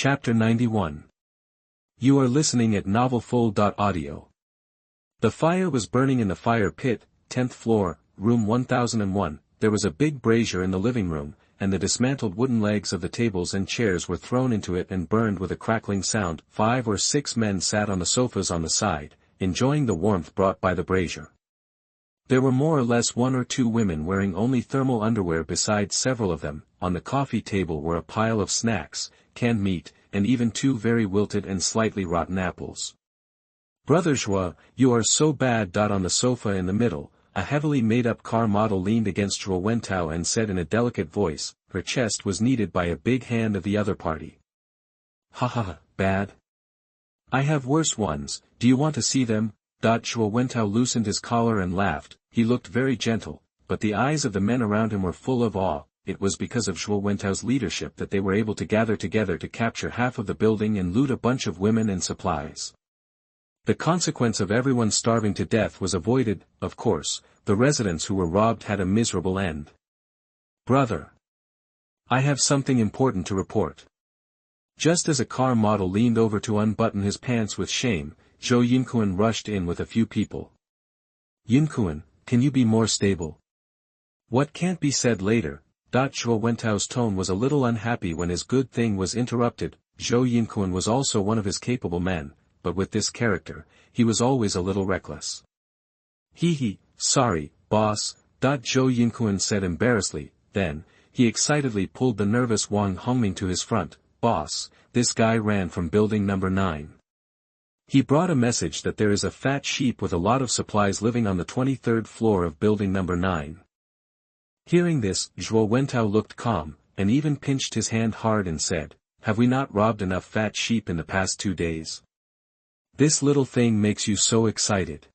Chapter 91. You are listening at novelfull.audio. The fire was burning in the fire pit, 10th floor, room 1001. There was a big brazier in the living room, and the dismantled wooden legs of the tables and chairs were thrown into it and burned with a crackling sound. 5 or 6 men sat on the sofas on the side, enjoying the warmth brought by the brazier. There were more or less 1 or 2 women wearing only thermal underwear besides several of them. On the coffee table were a pile of snacks, canned meat, and even 2 very wilted and slightly rotten apples. Brother Joie, you are so bad. On the sofa in the middle, a heavily made-up car model leaned against Joie Wentao and said in a delicate voice, her chest was kneaded by a big hand of the other party. Ha ha, bad? I have worse ones, do you want to see them? Joie Wentao loosened his collar and laughed. He looked very gentle, but the eyes of the men around him were full of awe. It was because of Joie Wentao's leadership that they were able to gather together to capture half of the building and loot a bunch of women and supplies. The consequence of everyone starving to death was avoided. Of course, the residents who were robbed had a miserable end. Brother, I have something important to report. Just as a car model leaned over to unbutton his pants with shame, Zhou Yinkuan rushed in with a few people. Yinkuan, can you be more stable? What can't be said later? Zhou Wentao's tone was a little unhappy when his good thing was interrupted. Zhou Yinkuan was also one of his capable men, but with this character, he was always a little reckless. Sorry, boss, Zhou Yinkuan said embarrassedly. Then, he excitedly pulled the nervous Wang Hongming to his front. Boss, this guy ran from building number 9. He brought a message that there is a fat sheep with a lot of supplies living on the 23rd floor of building number 9. Hearing this, Zhou Wentao looked calm, and even pinched his hand hard and said, have we not robbed enough fat sheep in the past 2 days? This little thing makes you so excited.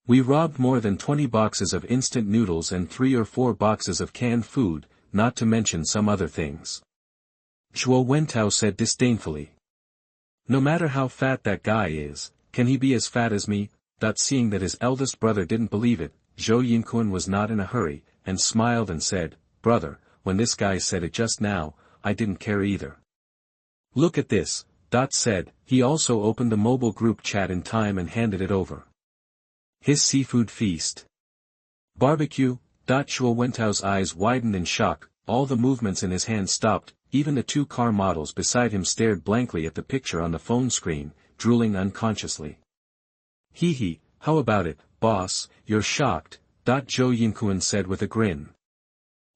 We robbed more than 20 boxes of instant noodles and 3 or 4 boxes of canned food, not to mention some other things. Zhou Wentao said disdainfully. No matter how fat that guy is, can he be as fat as me? Seeing that his eldest brother didn't believe it, Zhou Yinkuan was not in a hurry, and smiled and said, brother, when this guy said it just now, I didn't care either. Look at this, said. He also opened the mobile group chat in time and handed it over. His seafood feast. Barbecue. Zhou Wentao's eyes widened in shock, all the movements in his hand stopped, even the 2 car models beside him stared blankly at the picture on the phone screen, drooling unconsciously. How about it, boss, you're shocked, Zhou Yinkuan said with a grin.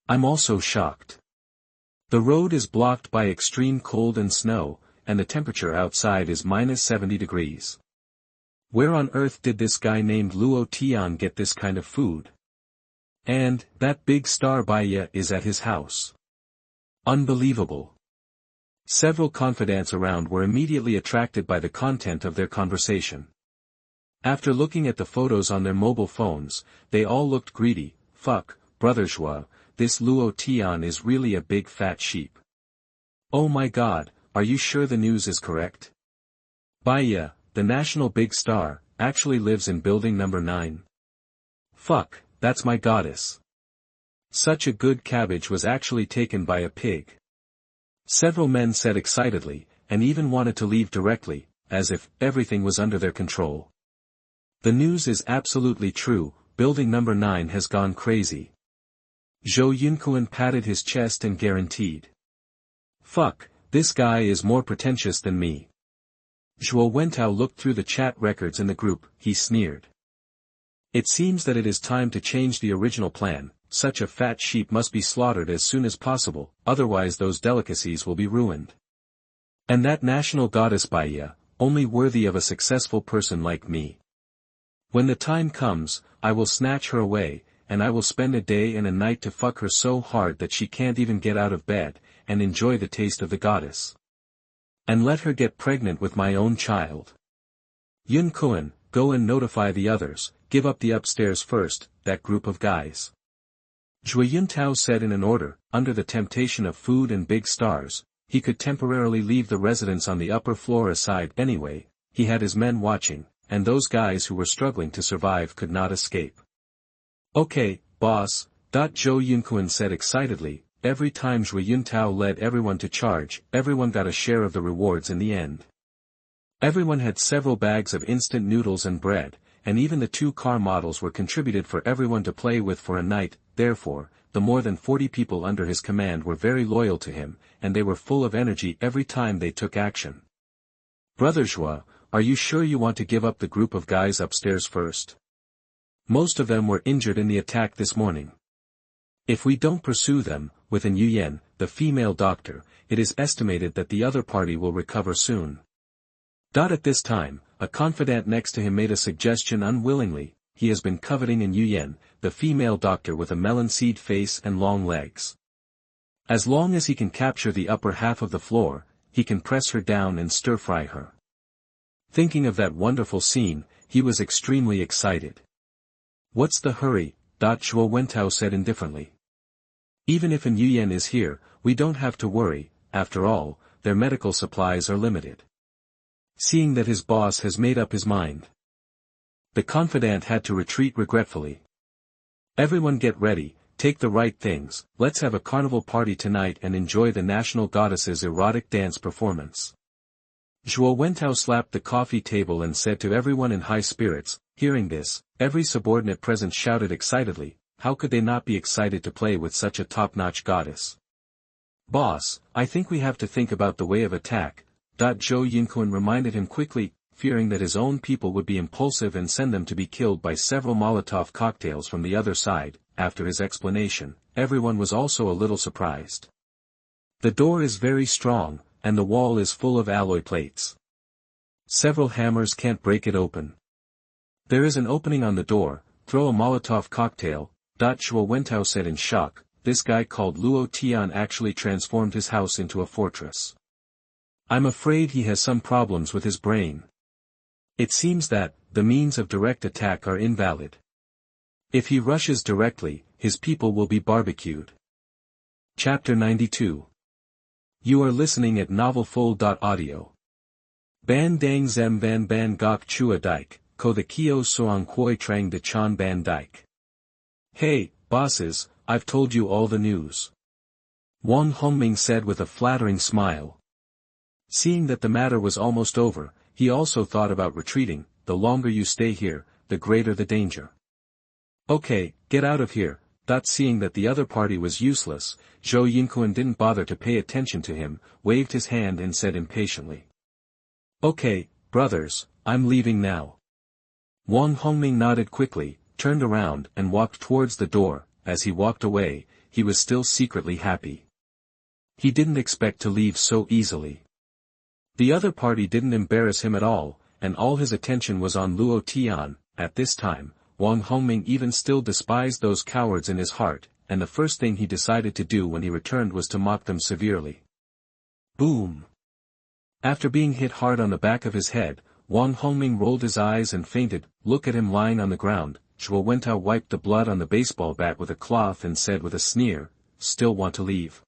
I'm also shocked. The road is blocked by extreme cold and snow, and the temperature outside is -70 degrees. Where on earth did this guy named Luo Tian get this kind of food? And, that big star Baiya is at his house. Unbelievable. Several confidants around were immediately attracted by the content of their conversation. After looking at the photos on their mobile phones, they all looked greedy. Fuck, brother Joie, this Luo Tian is really a big fat sheep. Oh my god, are you sure the news is correct? Baiya, the national big star, actually lives in building number 9. Fuck, that's my goddess. Such a good cabbage was actually taken by a pig. Several men said excitedly, and even wanted to leave directly, as if everything was under their control. The news is absolutely true, building number 9 has gone crazy. Zhou Yinkuan patted his chest and guaranteed. Fuck, this guy is more pretentious than me. Zhou Wentao looked through the chat records in the group, he sneered. It seems that it is time to change the original plan. Such a fat sheep must be slaughtered as soon as possible, otherwise those delicacies will be ruined. And that national goddess Baiya, only worthy of a successful person like me. When the time comes, I will snatch her away, and I will spend a day and a night to fuck her so hard that she can't even get out of bed, and enjoy the taste of the goddess. And let her get pregnant with my own child. Yinkuan, go and notify the others, give up the upstairs first, that group of guys. Zhou Yintao said in an order. Under the temptation of food and big stars, he could temporarily leave the residents on the upper floor aside anyway. He had his men watching, and those guys who were struggling to survive could not escape. Okay, boss, Zhou Yinkuan said excitedly, every time Zhuo Yuntao led everyone to charge, everyone got a share of the rewards in the end. Everyone had several bags of instant noodles and bread, and even the 2 car models were contributed for everyone to play with for a night. Therefore, the more than 40 people under his command were very loyal to him, and they were full of energy every time they took action. Brother Zhuo, are you sure you want to give up the group of guys upstairs first? Most of them were injured in the attack this morning. If we don't pursue them, with an Yuyan, the female doctor, it is estimated that the other party will recover soon. At this time, a confidant next to him made a suggestion unwillingly. He has been coveting an Yuyan, the female doctor with a melon seed face and long legs. As long as he can capture the upper half of the floor, he can press her down and stir-fry her. Thinking of that wonderful scene, he was extremely excited. What's the hurry? Zhuo Wentao said indifferently. Even if an Yuyan is here, we don't have to worry. After all, their medical supplies are limited. Seeing that his boss has made up his mind, the confidant had to retreat regretfully. Everyone get ready, take the right things, let's have a carnival party tonight and enjoy the national goddess's erotic dance performance. Zhuo Wentao slapped the coffee table and said to everyone in high spirits. Hearing this, every subordinate present shouted excitedly, how could they not be excited to play with such a top-notch goddess? Boss, I think we have to think about the way of attack. Zhou Yinkuan reminded him quickly, fearing that his own people would be impulsive and send them to be killed by several Molotov cocktails from the other side. After his explanation, everyone was also a little surprised. The door is very strong, and the wall is full of alloy plates. Several hammers can't break it open. There is an opening on the door, throw a Molotov cocktail. Zhuo Wentao said in shock, this guy called Luo Tian actually transformed his house into a fortress. I'm afraid he has some problems with his brain. It seems that, the means of direct attack are invalid. If he rushes directly, his people will be barbecued. Chapter 92. You are listening at novelfull.audio. Ban dang zem van ban gok chua dike, ko the kio soang hoi trang de chan ban dike. Hey, bosses, I've told you all the news. Wang Hongming said with a flattering smile. Seeing that the matter was almost over, he also thought about retreating. The longer you stay here, the greater the danger. Okay, get out of here. Seeing that the other party was useless, Zhou Yinkuan didn't bother to pay attention to him, waved his hand and said impatiently. Okay, brothers, I'm leaving now. Wang Hongming nodded quickly, turned around and walked towards the door. As he walked away, he was still secretly happy. He didn't expect to leave so easily. The other party didn't embarrass him at all, and all his attention was on Luo Tian. At this time, Wang Hongming even still despised those cowards in his heart, and the first thing he decided to do when he returned was to mock them severely. Boom! After being hit hard on the back of his head, Wang Hongming rolled his eyes and fainted. Look at him lying on the ground. Zhuo Wentao wiped the blood on the baseball bat with a cloth and said with a sneer, still want to leave?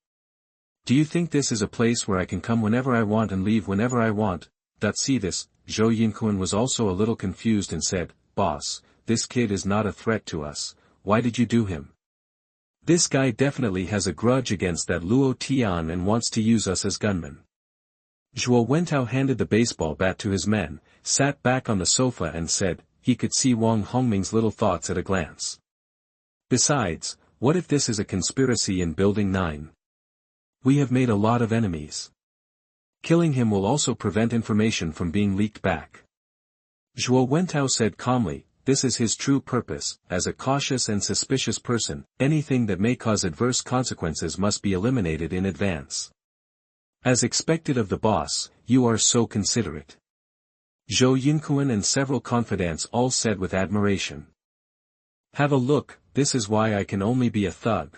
Do you think this is a place where I can come whenever I want and leave whenever I want? See this, Zhou Yinkuan was also a little confused and said, Boss, this kid is not a threat to us, why did you do him? This guy definitely has a grudge against that Luo Tian and wants to use us as gunmen. Zhuo Wentao handed the baseball bat to his men, sat back on the sofa and said, he could see Wang Hongming's little thoughts at a glance. Besides, what if this is a conspiracy in Building 9? We have made a lot of enemies. Killing him will also prevent information from being leaked back. Zhuo Wentao said calmly, this is his true purpose. As a cautious and suspicious person, anything that may cause adverse consequences must be eliminated in advance. As expected of the boss, you are so considerate. Zhou Yinkuan and several confidants all said with admiration. Have a look, this is why I can only be a thug.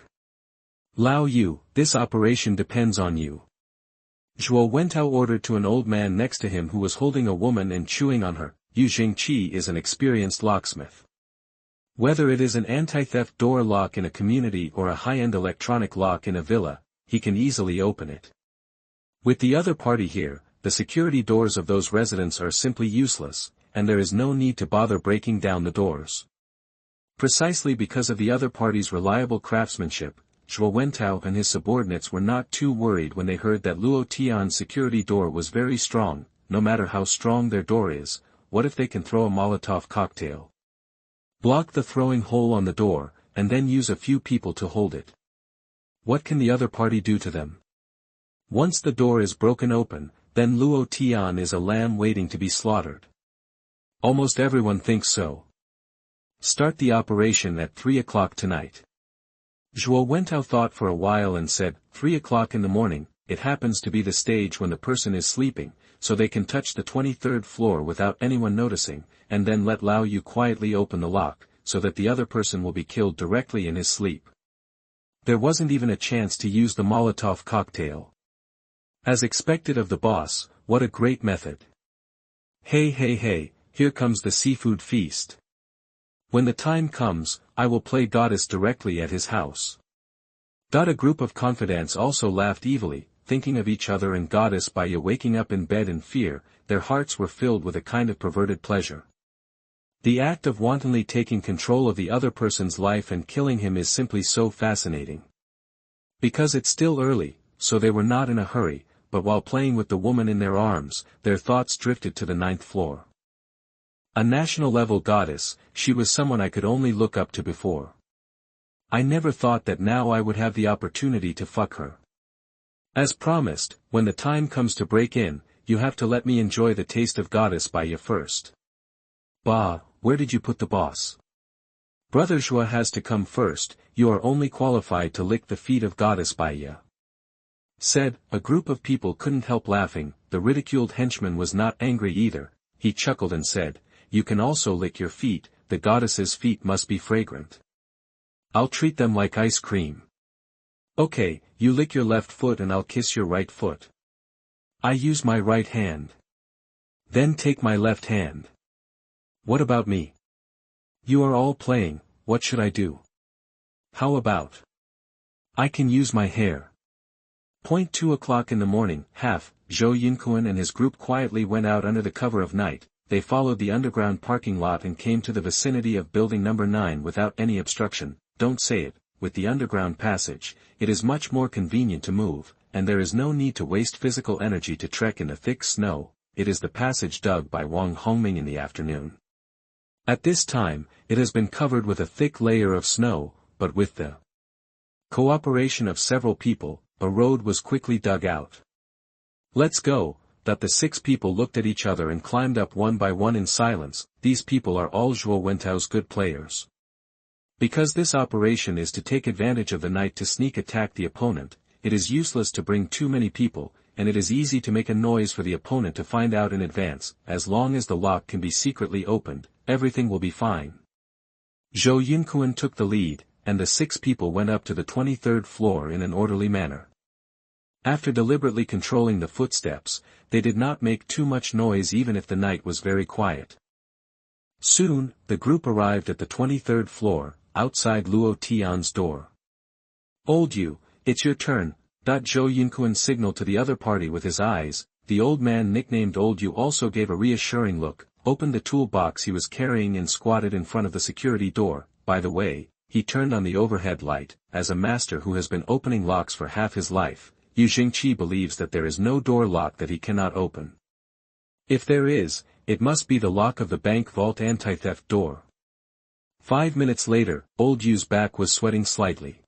Lao Yu, this operation depends on you. Zhuo Wentao ordered to an old man next to him who was holding a woman and chewing on her. Yu Jingqi is an experienced locksmith. Whether it is an anti-theft door lock in a community or a high-end electronic lock in a villa, he can easily open it. With the other party here, the security doors of those residents are simply useless, and there is no need to bother breaking down the doors. Precisely because of the other party's reliable craftsmanship, Zhuo Wentao and his subordinates were not too worried when they heard that Luo Tian's security door was very strong. No matter how strong their door is, what if they can throw a Molotov cocktail? Block the throwing hole on the door, and then use a few people to hold it. What can the other party do to them? Once the door is broken open, then Luo Tian is a lamb waiting to be slaughtered. Almost everyone thinks so. Start the operation at 3 o'clock tonight. Zhuo Wentao thought for a while and said, 3 o'clock in the morning, it happens to be the stage when the person is sleeping, so they can touch the 23rd floor without anyone noticing, and then let Lao Yu quietly open the lock, so that the other person will be killed directly in his sleep. There wasn't even a chance to use the Molotov cocktail. As expected of the boss, what a great method. Hey, here comes the seafood feast. When the time comes, I will play goddess directly at his house. A group of confidants also laughed evilly, thinking of each other and goddess by waking up in bed in fear. Their hearts were filled with a kind of perverted pleasure. The act of wantonly taking control of the other person's life and killing him is simply so fascinating. Because it's still early, so they were not in a hurry, but while playing with the woman in their arms, their thoughts drifted to the 9th floor. A national-level goddess, she was someone I could only look up to before. I never thought that now I would have the opportunity to fuck her. As promised, when the time comes to break in, you have to let me enjoy the taste of goddess by you first. Bah, where did you put the boss? Brother Zhuo has to come first, you are only qualified to lick the feet of goddess by ya. Said, a group of people couldn't help laughing. The ridiculed henchman was not angry either. He chuckled and said, you can also lick your feet, the goddess's feet must be fragrant. I'll treat them like ice cream. Okay, you lick your left foot and I'll kiss your right foot. I use my right hand. Then take my left hand. What about me? You are all playing, what should I do? How about? I can use my hair. 2 o'clock in the morning, Zhou Yinkuan and his group quietly went out under the cover of night. They followed the underground parking lot and came to the vicinity of building number 9 without any obstruction. Don't say it, with the underground passage, it is much more convenient to move, and there is no need to waste physical energy to trek in the thick snow. It is the passage dug by Wang Hongming in the afternoon. At this time, it has been covered with a thick layer of snow, but with the cooperation of several people, a road was quickly dug out. Let's go. That the 6 people looked at each other and climbed up one by one in silence. These people are all Zhuo Wentao's good players. Because this operation is to take advantage of the night to sneak attack the opponent, it is useless to bring too many people, and it is easy to make a noise for the opponent to find out in advance. As long as the lock can be secretly opened, everything will be fine. Zhou Yinkuan took the lead, and the 6 people went up to the 23rd floor in an orderly manner. After deliberately controlling the footsteps, they did not make too much noise even if the night was very quiet. Soon, the group arrived at the 23rd floor, outside Luo Tian's door. Old Yu, it's your turn. Zhou Yinkuan signaled to the other party with his eyes. The old man nicknamed Old Yu also gave a reassuring look, opened the toolbox he was carrying and squatted in front of the security door. By the way, he turned on the overhead light. As a master who has been opening locks for half his life, Yu Jingqi believes that there is no door lock that he cannot open. If there is, it must be the lock of the bank vault anti-theft door. 5 minutes later, Old Yu's back was sweating slightly.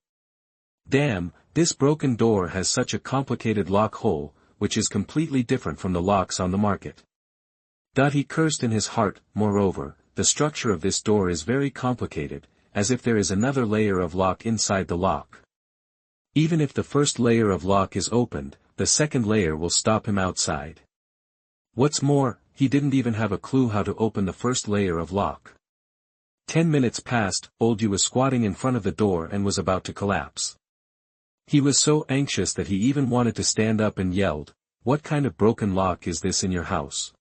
Damn, this broken door has such a complicated lock hole, which is completely different from the locks on the market. He cursed in his heart. Moreover, the structure of this door is very complicated, as if there is another layer of lock inside the lock. Even if the first layer of lock is opened, the second layer will stop him outside. What's more, he didn't even have a clue how to open the first layer of lock. 10 minutes passed. Old Yu was squatting in front of the door and was about to collapse. He was so anxious that he even wanted to stand up and yelled, "What kind of broken lock is this in your house?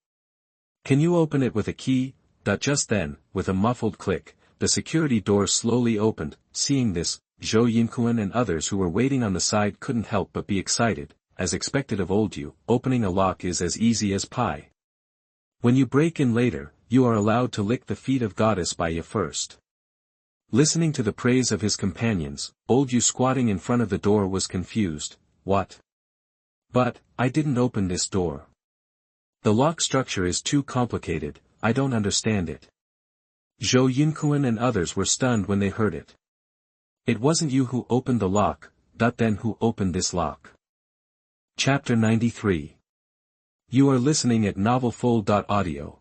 Can you open it with a key?" Just then, with a muffled click, the security door slowly opened. Seeing this, Zhou Yinkuan and others who were waiting on the side couldn't help but be excited. As expected of Old Yu, opening a lock is as easy as pie. When you break in later, you are allowed to lick the feet of goddess by you first. Listening to the praise of his companions, old Yu squatting in front of the door was confused. What? But, I didn't open this door. The lock structure is too complicated, I don't understand it. Zhou Yinkuan and others were stunned when they heard it. It wasn't you who opened the lock, then who opened this lock? Chapter 93. You are listening at novelfull.audio.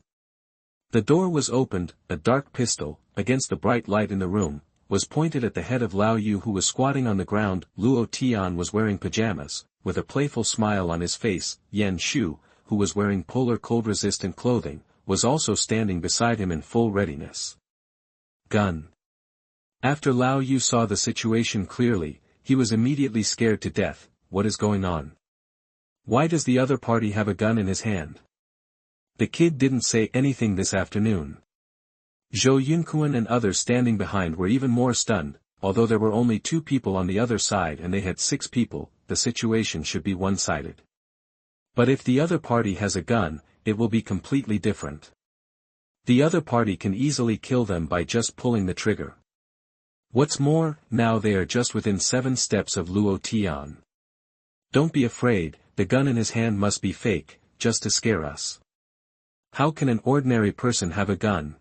The door was opened, a dark pistol, against the bright light in the room, was pointed at the head of Lao Yu who was squatting on the ground. Luo Tian was wearing pajamas, with a playful smile on his face. Yan Shu, who was wearing polar cold-resistant clothing, was also standing beside him in full readiness. Gun. After Lao Yu saw the situation clearly, he was immediately scared to death. What is going on? Why does the other party have a gun in his hand? The kid didn't say anything this afternoon. Zhou Yunkuan and others standing behind were even more stunned. Although there were only 2 people on the other side and they had 6 people, the situation should be one-sided. But if the other party has a gun, it will be completely different. The other party can easily kill them by just pulling the trigger. What's more, now they are just within 7 steps of Luo Tian. Don't be afraid, the gun in his hand must be fake, just to scare us. How can an ordinary person have a gun?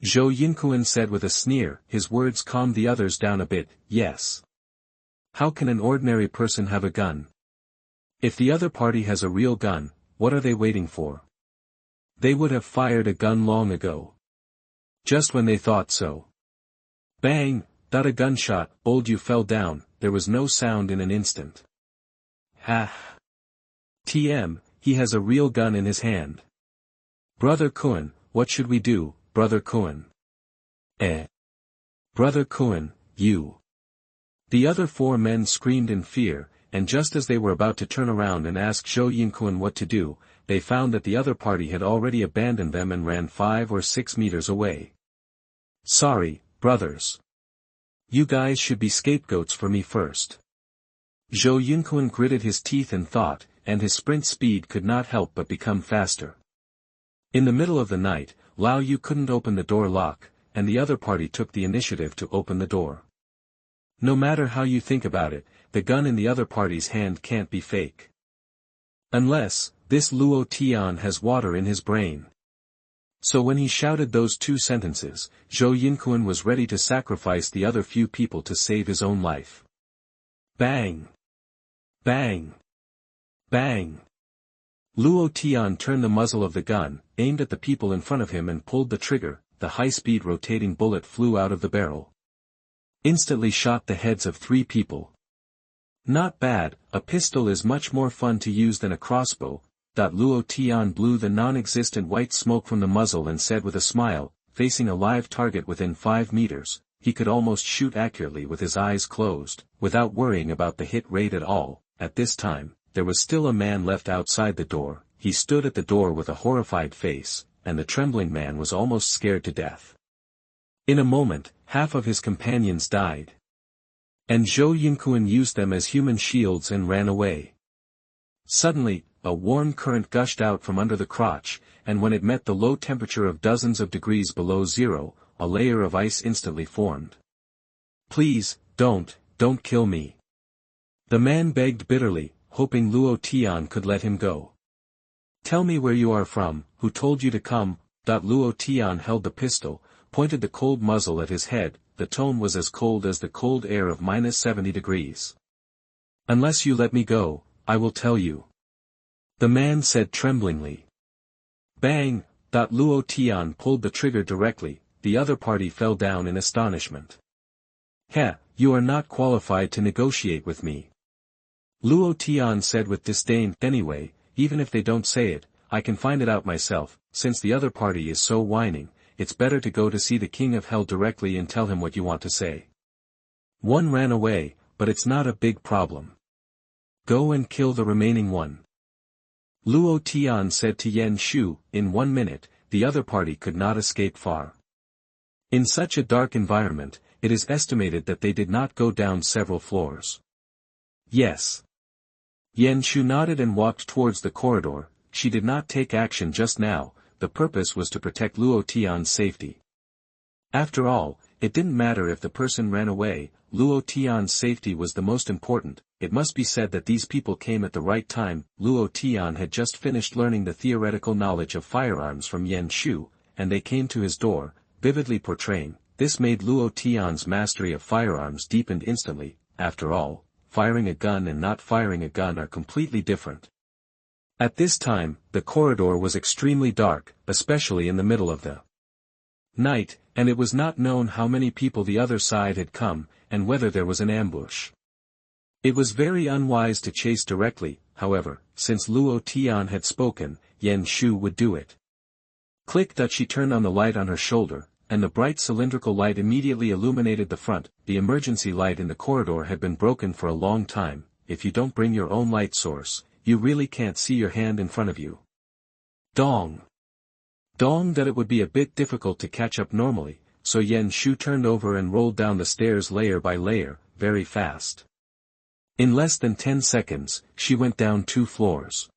Zhou Yinkuan said with a sneer. His words calmed the others down a bit. Yes. How can an ordinary person have a gun? If the other party has a real gun, what are they waiting for? They would have fired a gun long ago. Just when they thought so. Bang! A gunshot. Old Yu fell down. There was no sound in an instant. Ha! TM, he has a real gun in his hand. Brother Kuan, what should we do, Brother Kuan? Brother Kuan, you. The other 4 men screamed in fear, and just as they were about to turn around and ask Zhou Yinkuan what to do, they found that the other party had already abandoned them and ran 5 or 6 meters away. Sorry, brothers. You guys should be scapegoats for me first. Zhou Yinkuan gritted his teeth and thought, and his sprint speed could not help but become faster. In the middle of the night, Lao Yu couldn't open the door lock, and the other party took the initiative to open the door. No matter how you think about it, the gun in the other party's hand can't be fake. Unless, this Luo Tian has water in his brain. So when he shouted those 2 sentences, Zhou Yinkuan was ready to sacrifice the other few people to save his own life. Bang! Bang! Bang! Luo Tian turned the muzzle of the gun, aimed at the people in front of him and pulled the trigger. The high-speed rotating bullet flew out of the barrel. Instantly shot the heads of 3 people. Not bad, a pistol is much more fun to use than a crossbow. Luo Tian blew the non-existent white smoke from the muzzle and said with a smile, facing a live target within 5 meters, he could almost shoot accurately with his eyes closed, without worrying about the hit rate at all. At this time, there was still a man left outside the door. He stood at the door with a horrified face, and the trembling man was almost scared to death. In a moment, half of his companions died. And Zhou Yinkuan used them as human shields and ran away. Suddenly, a warm current gushed out from under the crotch, and when it met the low temperature of dozens of degrees below zero, a layer of ice instantly formed. Please, don't kill me. The man begged bitterly, hoping Luo Tian could let him go. Tell me where you are from, who told you to come? Luo Tian held the pistol, pointed the cold muzzle at his head. The tone was as cold as the cold air of -70 degrees. Unless you let me go, I will tell you. The man said tremblingly. Bang! Luo Tian pulled the trigger directly. The other party fell down in astonishment. You are not qualified to negotiate with me. Luo Tian said with disdain. Anyway, even if they don't say it, I can find it out myself. Since the other party is so whining, it's better to go to see the King of Hell directly and tell him what you want to say. One ran away, but it's not a big problem. Go and kill the remaining one. Luo Tian said to Yan Shu. In 1 minute, the other party could not escape far. In such a dark environment, it is estimated that they did not go down several floors. Yes. Yan Shu nodded and walked towards the corridor. She did not take action just now. The purpose was to protect Luo Tian's safety. After all, it didn't matter if the person ran away, Luo Tian's safety was the most important. It must be said that these people came at the right time. Luo Tian had just finished learning the theoretical knowledge of firearms from Yan Shu, and they came to his door, vividly portraying. This made Luo Tian's mastery of firearms deepened instantly. After all, firing a gun and not firing a gun are completely different. At this time, the corridor was extremely dark, especially in the middle of the night, and it was not known how many people the other side had come, and whether there was an ambush. It was very unwise to chase directly, however, since Luo Tian had spoken, Yan Shu would do it. Click. She turned on the light on her shoulder, and the bright cylindrical light immediately illuminated the front. The emergency light in the corridor had been broken for a long time. If you don't bring your own light source, you really can't see your hand in front of you. Dong. Dong. That it would be a bit difficult to catch up normally, so Yan Shu turned over and rolled down the stairs layer by layer, very fast. In less than 10 seconds, she went down 2 floors.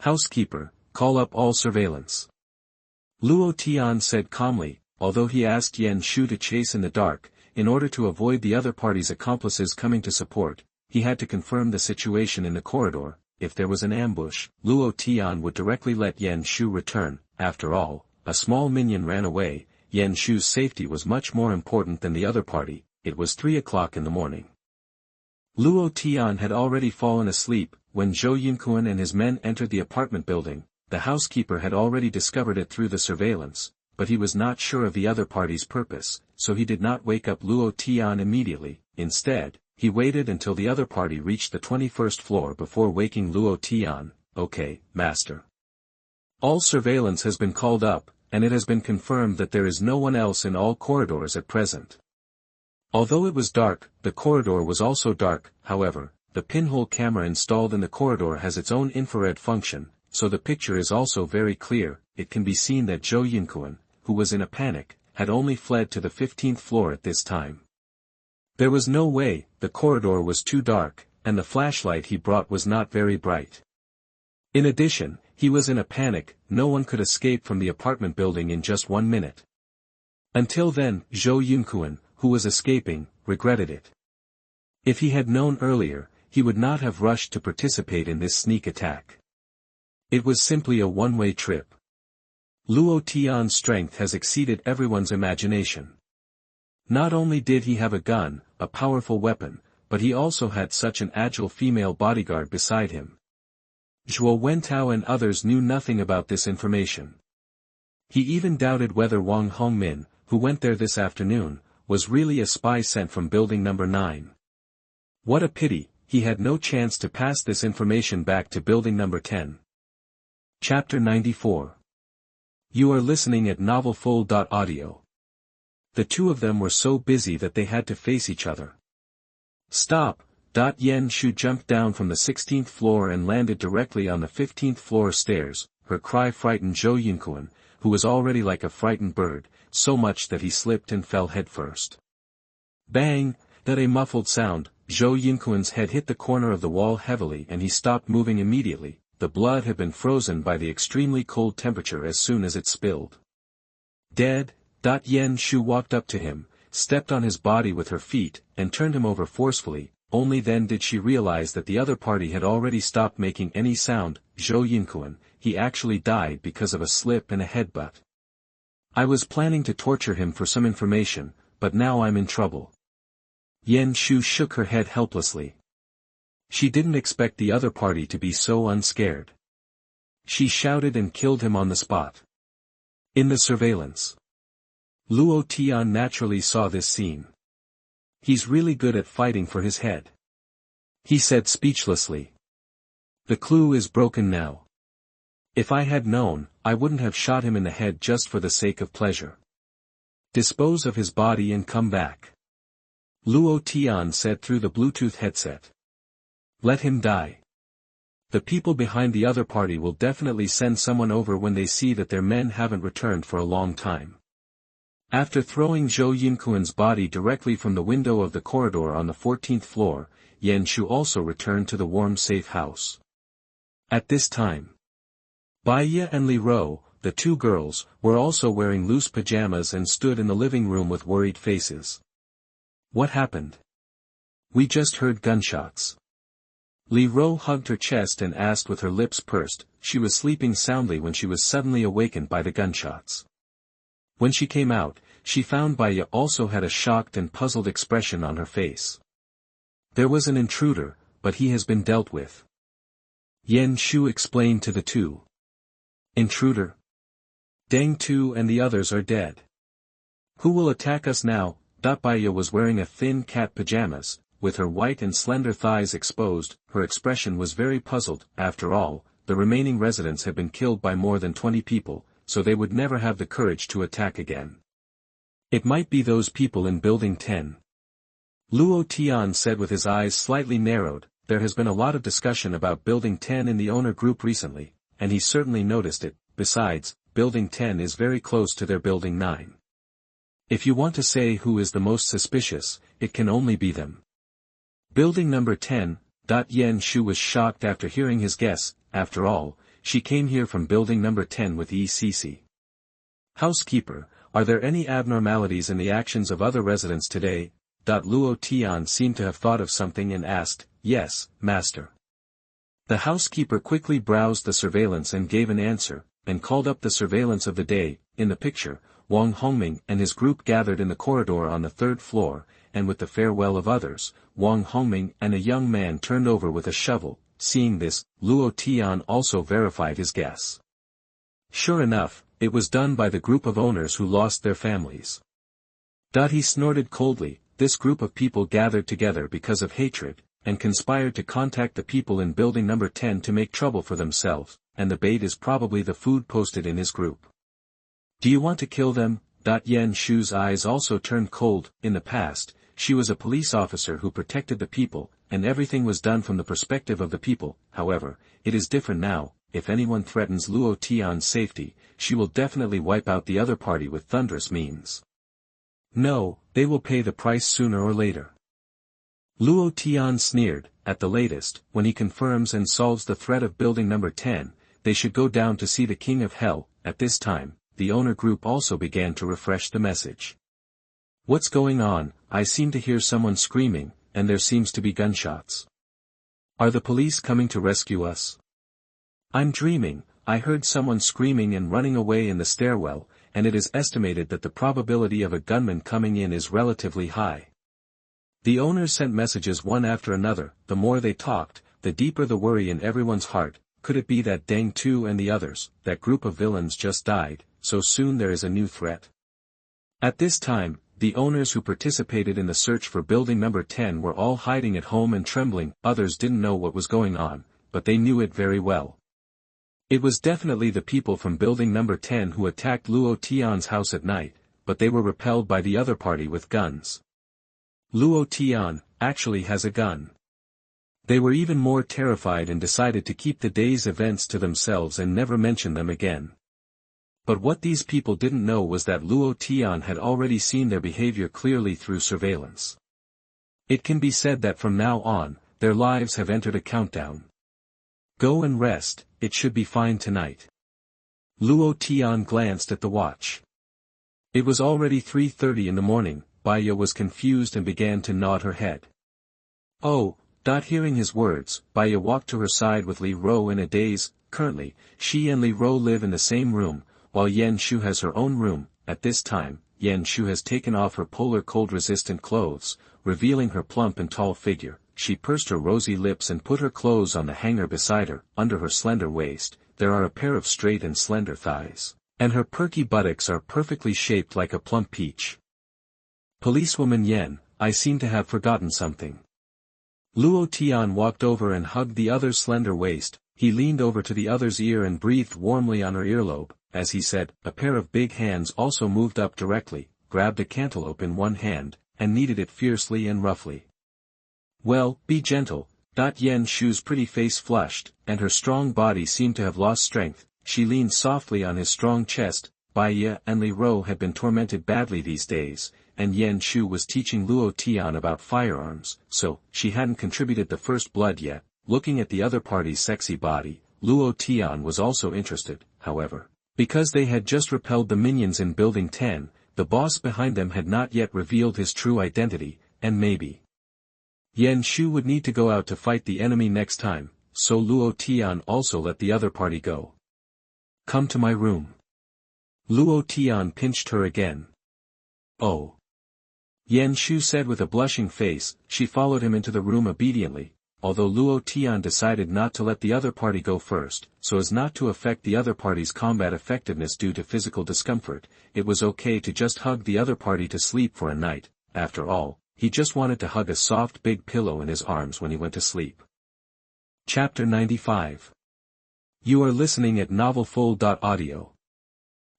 Housekeeper, call up all surveillance. Luo Tian said calmly, although he asked Yan Shu to chase in the dark, in order to avoid the other party's accomplices coming to support. He had to confirm the situation in the corridor. If there was an ambush, Luo Tian would directly let Yan Shu return. After all, a small minion ran away. Yan Shu's safety was much more important than the other party. It was 3 o'clock in the morning. Luo Tian had already fallen asleep. When Zhou Yunkuan and his men entered the apartment building, the housekeeper had already discovered it through the surveillance, but he was not sure of the other party's purpose, so he did not wake up Luo Tian immediately. Instead, he waited until the other party reached the 21st floor before waking Luo Tian. Okay, master. All surveillance has been called up, and it has been confirmed that there is no one else in all corridors at present. Although it was dark, the corridor was also dark. However, the pinhole camera installed in the corridor has its own infrared function, so the picture is also very clear. It can be seen that Zhou Yunkuan, who was in a panic, had only fled to the 15th floor at this time. There was no way. The corridor was too dark, and the flashlight he brought was not very bright. In addition, he was in a panic. No one could escape from the apartment building in just 1 minute. Until then, Zhou Yunkuan, who was escaping, regretted it. If he had known earlier, he would not have rushed to participate in this sneak attack. It was simply a one-way trip. Luo Tian's strength has exceeded everyone's imagination. Not only did he have a gun, a powerful weapon, but he also had such an agile female bodyguard beside him. Zhuo Wentao and others knew nothing about this information. He even doubted whether Wang Hongmin, who went there this afternoon, was really a spy sent from building number 9. What a pity, he had no chance to pass this information back to building number 10. Chapter 94. You are listening at novelfull.audio. The two of them were so busy that they had to face each other. Stop! Yan Shu jumped down from the 16th floor and landed directly on the 15th floor stairs. Her cry frightened Zhou Yunkuan, who was already like a frightened bird, so much that he slipped and fell headfirst. Bang! That a muffled sound. Zhou Yunkuan's head hit the corner of the wall heavily and he stopped moving immediately. The blood had been frozen by the extremely cold temperature as soon as it spilled. Dead? Yan Shu walked up to him, stepped on his body with her feet, and turned him over forcefully. Only then did she realize that the other party had already stopped making any sound. Zhou Yunkuan, he actually died because of a slip and a headbutt. I was planning to torture him for some information, but now I'm in trouble. Yan Shu shook her head helplessly. She didn't expect the other party to be so unscared. She shouted and killed him on the spot. In the surveillance. Luo Tian naturally saw this scene. He's really good at fighting for his head. He said speechlessly. The clue is broken now. If I had known, I wouldn't have shot him in the head just for the sake of pleasure. Dispose of his body and come back. Luo Tian said through the Bluetooth headset. Let him die. The people behind the other party will definitely send someone over when they see that their men haven't returned for a long time. After throwing Zhou Yunkuan's body directly from the window of the corridor on the 14th floor, Yan Shu also returned to the warm safe house. At this time, Baiya and Li Ro, the the two girls, were also wearing loose pajamas and stood in the living room with worried faces. What happened? We just heard gunshots. Li Ro hugged her chest and asked with her lips pursed. She was sleeping soundly when she was suddenly awakened by the gunshots. When she came out, she found Baya also had a shocked and puzzled expression on her face. There was an intruder, but he has been dealt with. Yan Shu explained to the two. Intruder? Deng Tu and the others are dead. Who will attack us now? Baya was wearing a thin cat pajamas, with her white and slender thighs exposed. Her expression was very puzzled. After all, the remaining residents had been killed by more than 20 people, so they would never have the courage to attack again. It might be those people in Building 10. Luo Tian said with his eyes slightly narrowed. There has been a lot of discussion about Building 10 in the owner group recently, and he certainly noticed it. Besides, Building 10 is very close to their Building 9. If you want to say who is the most suspicious, it can only be them. Building number 10. Yan Shu was shocked after hearing his guess. After all, she came here from Building number 10 with ECC. Housekeeper, are there any abnormalities in the actions of other residents today? Luo Tian seemed to have thought of something and asked, Yes, master. The housekeeper quickly browsed the surveillance and gave an answer, and called up the surveillance of the day. In the picture, Wang Hongming and his group gathered in the corridor on the 3rd floor, and with the farewell of others, Wang Hongming and a young man turned over with a shovel. Seeing this, Luo Tian also verified his guess. Sure enough, it was done by the group of owners who lost their families. He snorted coldly. This group of people gathered together because of hatred, and conspired to contact the people in Building number 10 to make trouble for themselves, and the bait is probably the food posted in his group. Do you want to kill them? Yan Shu's eyes also turned cold. In the past, she was a police officer who protected the people, and everything was done from the perspective of the people. However, it is different now. If anyone threatens Luo Tian's safety, she will definitely wipe out the other party with thunderous means. No, they will pay the price sooner or later. Luo Tian sneered. At the latest, when he confirms and solves the threat of Building number 10, they should go down to see the King of Hell. At this time, the owner group also began to refresh the message. What's going on? I seem to hear someone screaming, and there seems to be gunshots. Are the police coming to rescue us? I'm dreaming. I heard someone screaming and running away in the stairwell, and it is estimated that the probability of a gunman coming in is relatively high. The owners sent messages one after another. The more they talked, the deeper the worry in everyone's heart. Could it be that Deng Tu and the others, that group of villains just died, so soon there is a new threat? At this time, the owners who participated in the search for Building number 10 were all hiding at home and trembling. Others didn't know what was going on, but they knew it very well. It was definitely the people from Building number 10 who attacked Luo Tian's house at night, but they were repelled by the other party with guns. Luo Tian actually has a gun. They were even more terrified and decided to keep the day's events to themselves and never mention them again. But what these people didn't know was that Luo Tian had already seen their behavior clearly through surveillance. It can be said that from now on, their lives have entered a countdown. Go and rest, it should be fine tonight. Luo Tian glanced at the watch. It was already 3:30 in the morning. Baya was confused and began to nod her head. Oh, hearing his words, Baya walked to her side with Li Ro in a daze. Currently, she and Li Ro live in the same room, while Yan Shu has her own room. At this time, Yan Shu has taken off her polar cold-resistant clothes, revealing her plump and tall figure. She pursed her rosy lips and put her clothes on the hanger beside her. Under her slender waist, there are a pair of straight and slender thighs, and her perky buttocks are perfectly shaped like a plump peach. Policewoman Yan, I seem to have forgotten something. Luo Tian walked over and hugged the other's slender waist. He leaned over to the other's ear and breathed warmly on her earlobe. As he said, a pair of big hands also moved up directly, grabbed a cantaloupe in one hand, and kneaded it fiercely and roughly. Well, be gentle. Yan Shu's pretty face flushed, and her strong body seemed to have lost strength. She leaned softly on his strong chest. Baya and Li Ro had been tormented badly these days, and Yan Shu was teaching Luo Tian about firearms, so she hadn't contributed the first blood yet. Looking at the other party's sexy body, Luo Tian was also interested. However, Because they had just repelled the minions in Building 10, the boss behind them had not yet revealed his true identity, and maybe Yan Shu would need to go out to fight the enemy next time, so Luo Tian also let the other party go. Come to my room. Luo Tian pinched her again. Oh. Yan Shu said with a blushing face. She followed him into the room obediently, although Luo Tian decided not to let the other party go first, so as not to affect the other party's combat effectiveness due to physical discomfort. It was okay to just hug the other party to sleep for a night. After all, he just wanted to hug a soft big pillow in his arms when he went to sleep. Chapter 95. You are listening at novelfull.audio.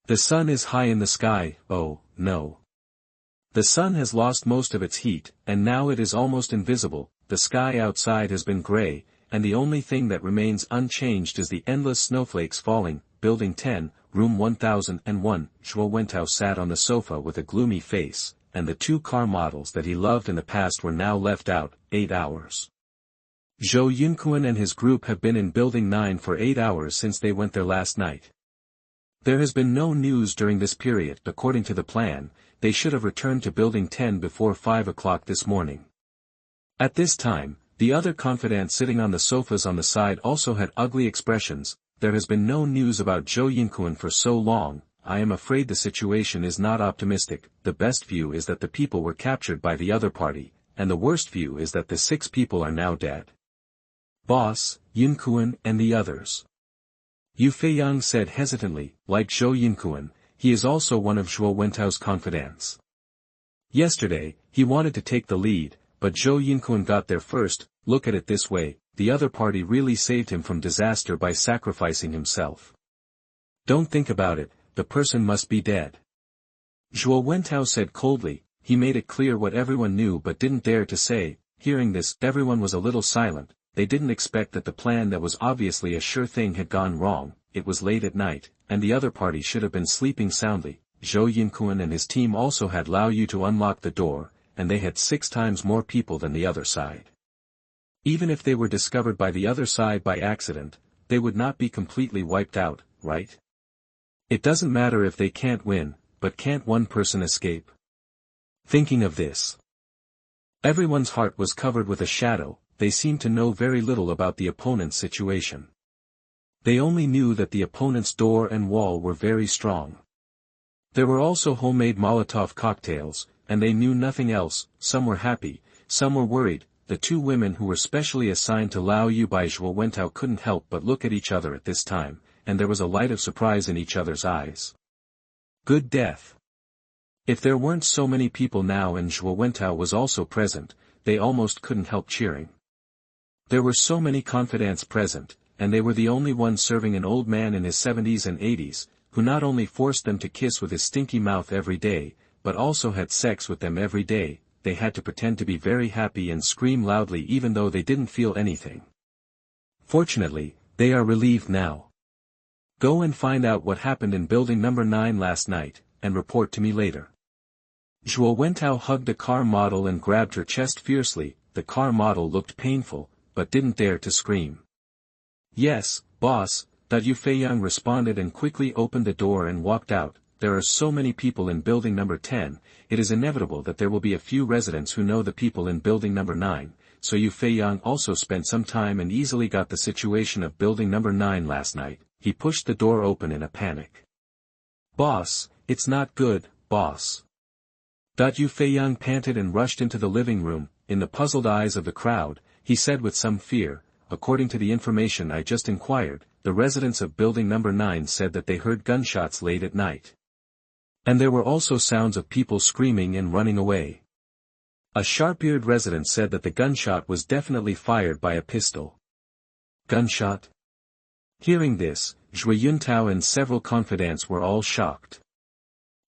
The sun is high in the sky. Oh, no. The sun has lost most of its heat, and now it is almost invisible. The sky outside has been gray, and the only thing that remains unchanged is the endless snowflakes falling. Building 10, room 1001. Zhuo Wentao sat on the sofa with a gloomy face, and the two car models that he loved in the past were now left out. 8 hours. Zhou Yunquan and his group have been in Building 9 for 8 hours since they went there last night. There has been no news during this period. According to the plan, they should have returned to Building 10 before 5 o'clock this morning. At this time, the other confidants sitting on the sofas on the side also had ugly expressions. There has been no news about Zhou Yunquan for so long. I am afraid the situation is not optimistic. The best view is that the people were captured by the other party, and the worst view is that the 6 people are now dead. Boss, Yunquan and the others. Yu Feiyang said hesitantly. Like Zhou Yunquan, he is also one of Zhuo Wentao's confidants. Yesterday, he wanted to take the lead, but Zhou Yunquan got there first. Look at it this way, the other party really saved him from disaster by sacrificing himself. Don't think about it, the person must be dead. Zhuo Wentao said coldly. He made it clear what everyone knew but didn't dare to say. Hearing this, everyone was a little silent. They didn't expect that the plan that was obviously a sure thing had gone wrong. It was late at night, and the other party should have been sleeping soundly. Zhou Yunquan and his team also had Lao Yu to unlock the door, and they had 6 times more people than the other side. Even if they were discovered by the other side by accident, they would not be completely wiped out, right? It doesn't matter if they can't win, but can't one person escape? Thinking of this, everyone's heart was covered with a shadow. They seemed to know very little about the opponent's situation. They only knew that the opponent's door and wall were very strong. There were also homemade Molotov cocktails, and they knew nothing else. Some were happy, some were worried. The 2 women who were specially assigned to Lao Yu by Zhuo Wentao couldn't help but look at each other at this time, and there was a light of surprise in each other's eyes. Good death. If there weren't so many people now and Zhuo Wentao was also present, they almost couldn't help cheering. There were so many confidants present, and they were the only ones serving an old man in his 70s and 80s, who not only forced them to kiss with his stinky mouth every day, but also had sex with them every day. They had to pretend to be very happy and scream loudly even though they didn't feel anything. Fortunately, they are relieved now. Go and find out what happened in Building number 9 last night, and report to me later. Zhuo Wentao hugged a car model and grabbed her chest fiercely. The car model looked painful, but didn't dare to scream. Yes, boss, Yu Feiyang responded and quickly opened the door and walked out. There are so many people in Building number 10, it is inevitable that there will be a few residents who know the people in Building number 9, so Yu Feiyang also spent some time and easily got the situation of Building number 9 last night. He pushed the door open in a panic. Boss, it's not good, boss. Yu Feiyang panted and rushed into the living room. In the puzzled eyes of the crowd, he said with some fear, according to the information I just inquired, the residents of Building number 9 said that they heard gunshots late at night. And there were also sounds of people screaming and running away. A sharp-eared resident said that the gunshot was definitely fired by a pistol. Gunshot? Hearing this, Zhuo Yuntao and several confidants were all shocked.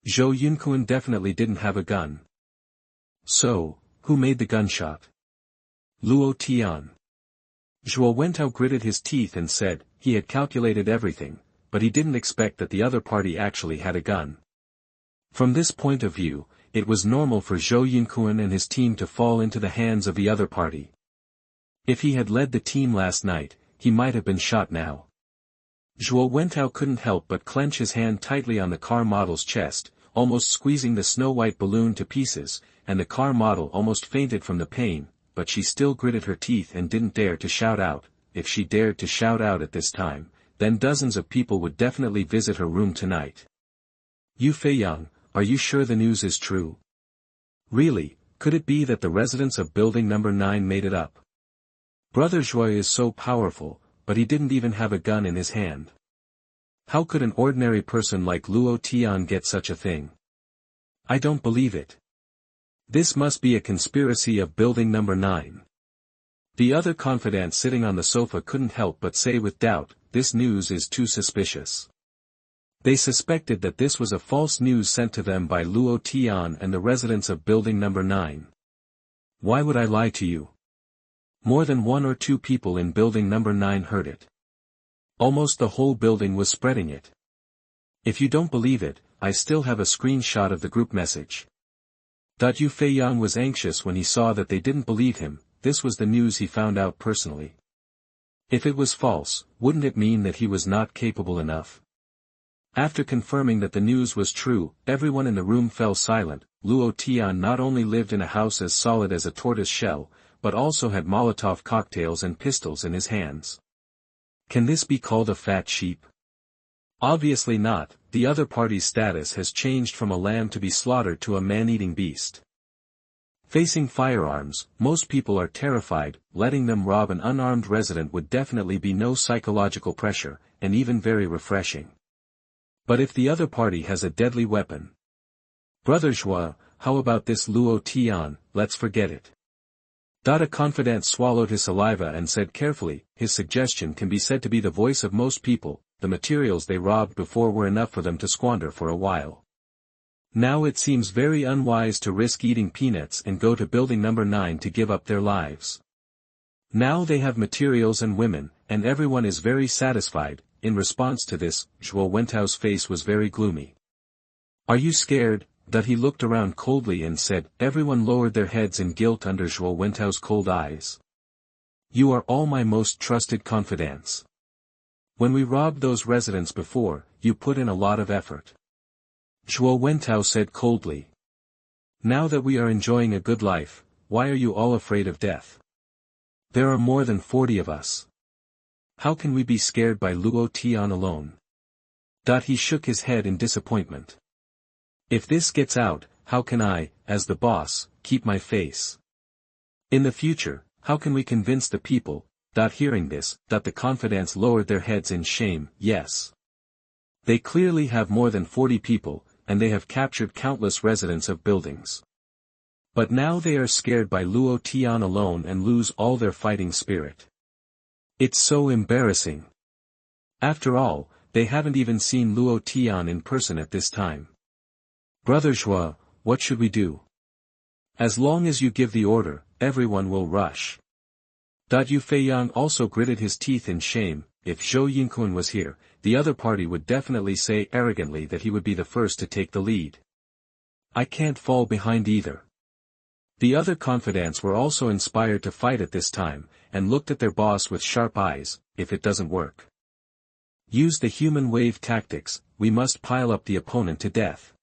Zhou Yunquan definitely didn't have a gun. So, who made the gunshot? Luo Tian. Zhuo Wentao gritted his teeth and said, he had calculated everything, but he didn't expect that the other party actually had a gun. From this point of view, it was normal for Zhou Yunquan and his team to fall into the hands of the other party. If he had led the team last night, he might have been shot now. Zhuo Wentao couldn't help but clench his hand tightly on the car model's chest, almost squeezing the snow-white balloon to pieces, and the car model almost fainted from the pain, but she still gritted her teeth and didn't dare to shout out. If she dared to shout out at this time, then dozens of people would definitely visit her room tonight. Yu Feiyang, are you sure the news is true? Really, could it be that the residents of building number 9 made it up? Brother Zhuo is so powerful, but he didn't even have a gun in his hand. How could an ordinary person like Luo Tian get such a thing? I don't believe it. This must be a conspiracy of building number 9. The other confidant sitting on the sofa couldn't help but say with doubt, this news is too suspicious. They suspected that this was a false news sent to them by Luo Tian and the residents of building number 9. Why would I lie to you? More than 1 or 2 people in building number 9 heard it. Almost the whole building was spreading it. If you don't believe it, I still have a screenshot of the group message. Yu Feiyang was anxious when he saw that they didn't believe him. This was the news he found out personally. If it was false, wouldn't it mean that he was not capable enough? After confirming that the news was true, everyone in the room fell silent. Luo Tian not only lived in a house as solid as a tortoise shell, but also had Molotov cocktails and pistols in his hands. Can this be called a fat sheep? Obviously not. The other party's status has changed from a lamb to be slaughtered to a man-eating beast. Facing firearms, most people are terrified. Letting them rob an unarmed resident would definitely be no psychological pressure, and even very refreshing. But if the other party has a deadly weapon? Brother Zhuo, how about this Luo Tian? Let's forget it. A confidant swallowed his saliva and said carefully, his suggestion can be said to be the voice of most people. The materials they robbed before were enough for them to squander for a while. Now it seems very unwise to risk eating peanuts and go to building number 9 to give up their lives. Now they have materials and women, and everyone is very satisfied. In response to this, Zhuo Wentao's face was very gloomy. Are you scared? He looked around coldly and said. Everyone lowered their heads in guilt under Zhuo Wentao's cold eyes. You are all my most trusted confidants. When we robbed those residents before, you put in a lot of effort. Zhuo Wentao said coldly. Now that we are enjoying a good life, why are you all afraid of death? There are more than 40 of us. How can we be scared by Luo Tian alone? He shook his head in disappointment. If this gets out, how can I, as the boss, keep my face? In the future, how can we convince the people? Hearing this, the confidants lowered their heads in shame. Yes. They clearly have more than 40 people, and they have captured countless residents of buildings. But now they are scared by Luo Tian alone and lose all their fighting spirit. It's so embarrassing. After all, they haven't even seen Luo Tian in person at this time. Brother Zhuo, what should we do? As long as you give the order, everyone will rush. Yu Feiyang also gritted his teeth in shame. If Zhou Yinkuan was here, the other party would definitely say arrogantly that he would be the first to take the lead. I can't fall behind either. The other confidants were also inspired to fight at this time, and looked at their boss with sharp eyes. If it doesn't work, use the human wave tactics. We must pile up the opponent to death.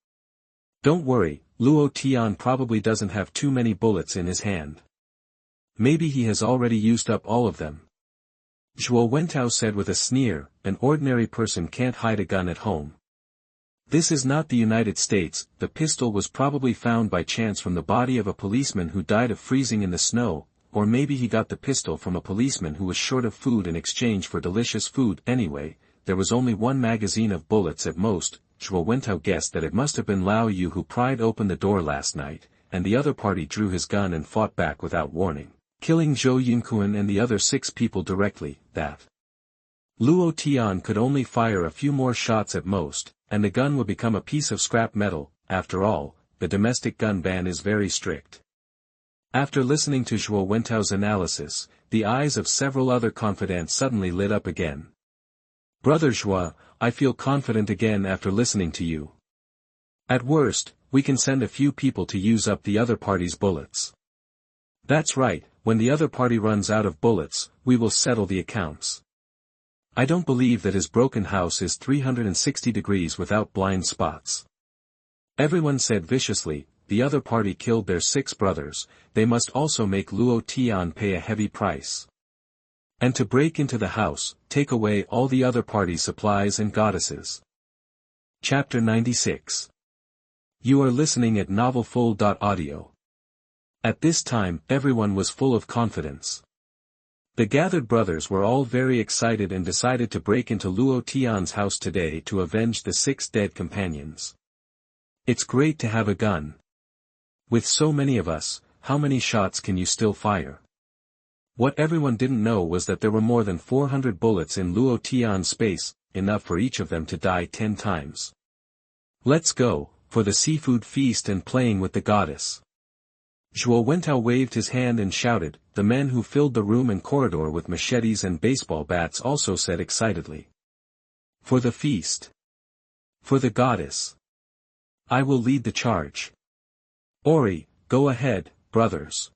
Don't worry, Luo Tian probably doesn't have too many bullets in his hand. Maybe he has already used up all of them. Zhuo Wentao said with a sneer, an ordinary person can't hide a gun at home. This is not the United States. The pistol was probably found by chance from the body of a policeman who died of freezing in the snow, or maybe he got the pistol from a policeman who was short of food in exchange for delicious food. Anyway, there was only 1 magazine of bullets at most. Zhuo Wentao guessed that it must have been Lao Yu who pried open the door last night, and the other party drew his gun and fought back without warning, killing Zhou Yinkuan and the other 6 people directly. Luo Tian could only fire a few more shots at most, and the gun would become a piece of scrap metal. After all, the domestic gun ban is very strict. After listening to Zhuo Wentao's analysis, the eyes of several other confidants suddenly lit up again. Brother Zhuo, I feel confident again after listening to you. At worst, we can send a few people to use up the other party's bullets. That's right, when the other party runs out of bullets, we will settle the accounts. I don't believe that his broken house is 360 degrees without blind spots. Everyone said viciously, the other party killed their 6 brothers, they must also make Luo Tian pay a heavy price. And to break into the house, take away all the other party's supplies and goddesses. Chapter 96. You are listening at novelfull.audio. At this time, everyone was full of confidence. The gathered brothers were all very excited and decided to break into Luo Tian's house today to avenge the 6 dead companions. It's great to have a gun. With so many of us, how many shots can you still fire? What everyone didn't know was that there were more than 400 bullets in Luo Tian's space, enough for each of them to die 10 times. Let's go, for the seafood feast and playing with the goddess. Zhuo Wentao waved his hand and shouted. The men who filled the room and corridor with machetes and baseball bats also said excitedly. For the feast. For the goddess. I will lead the charge. Ori, go ahead, brothers.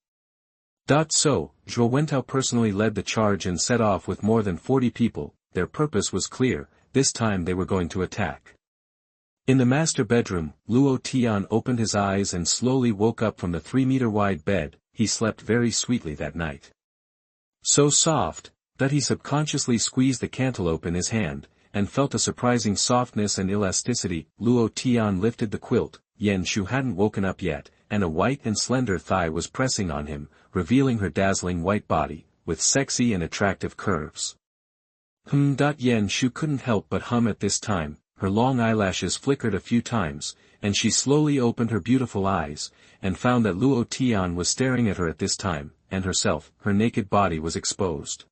So, Zhuo Wentao personally led the charge and set off with more than 40 people. Their purpose was clear, this time they were going to attack. In the master bedroom, Luo Tian opened his eyes and slowly woke up from the 3-meter-wide bed. He slept very sweetly that night. So soft, that he subconsciously squeezed the cantaloupe in his hand, and felt a surprising softness and elasticity. Luo Tian lifted the quilt. Yan Shu hadn't woken up yet, and a white and slender thigh was pressing on him, revealing her dazzling white body, with sexy and attractive curves. Yan Shu couldn't help but hum at this time. Her long eyelashes flickered a few times, and she slowly opened her beautiful eyes, and found that Luo Tian was staring at her at this time, and herself, her naked body was exposed.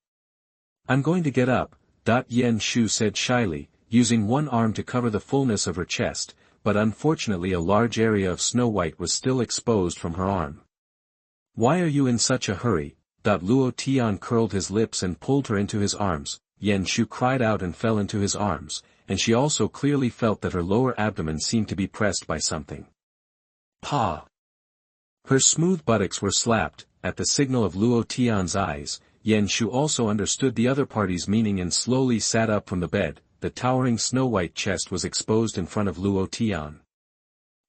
I'm going to get up, Yan Shu said shyly, using one arm to cover the fullness of her chest, but unfortunately a large area of snow white was still exposed from her arm. Why are you in such a hurry? Luo Tian curled his lips and pulled her into his arms. Yan Shu cried out and fell into his arms, and she also clearly felt that her lower abdomen seemed to be pressed by something. Pa! Her smooth buttocks were slapped. At the signal of Luo Tian's eyes, Yan Shu also understood the other party's meaning and slowly sat up from the bed. The towering snow-white chest was exposed in front of Luo Tian.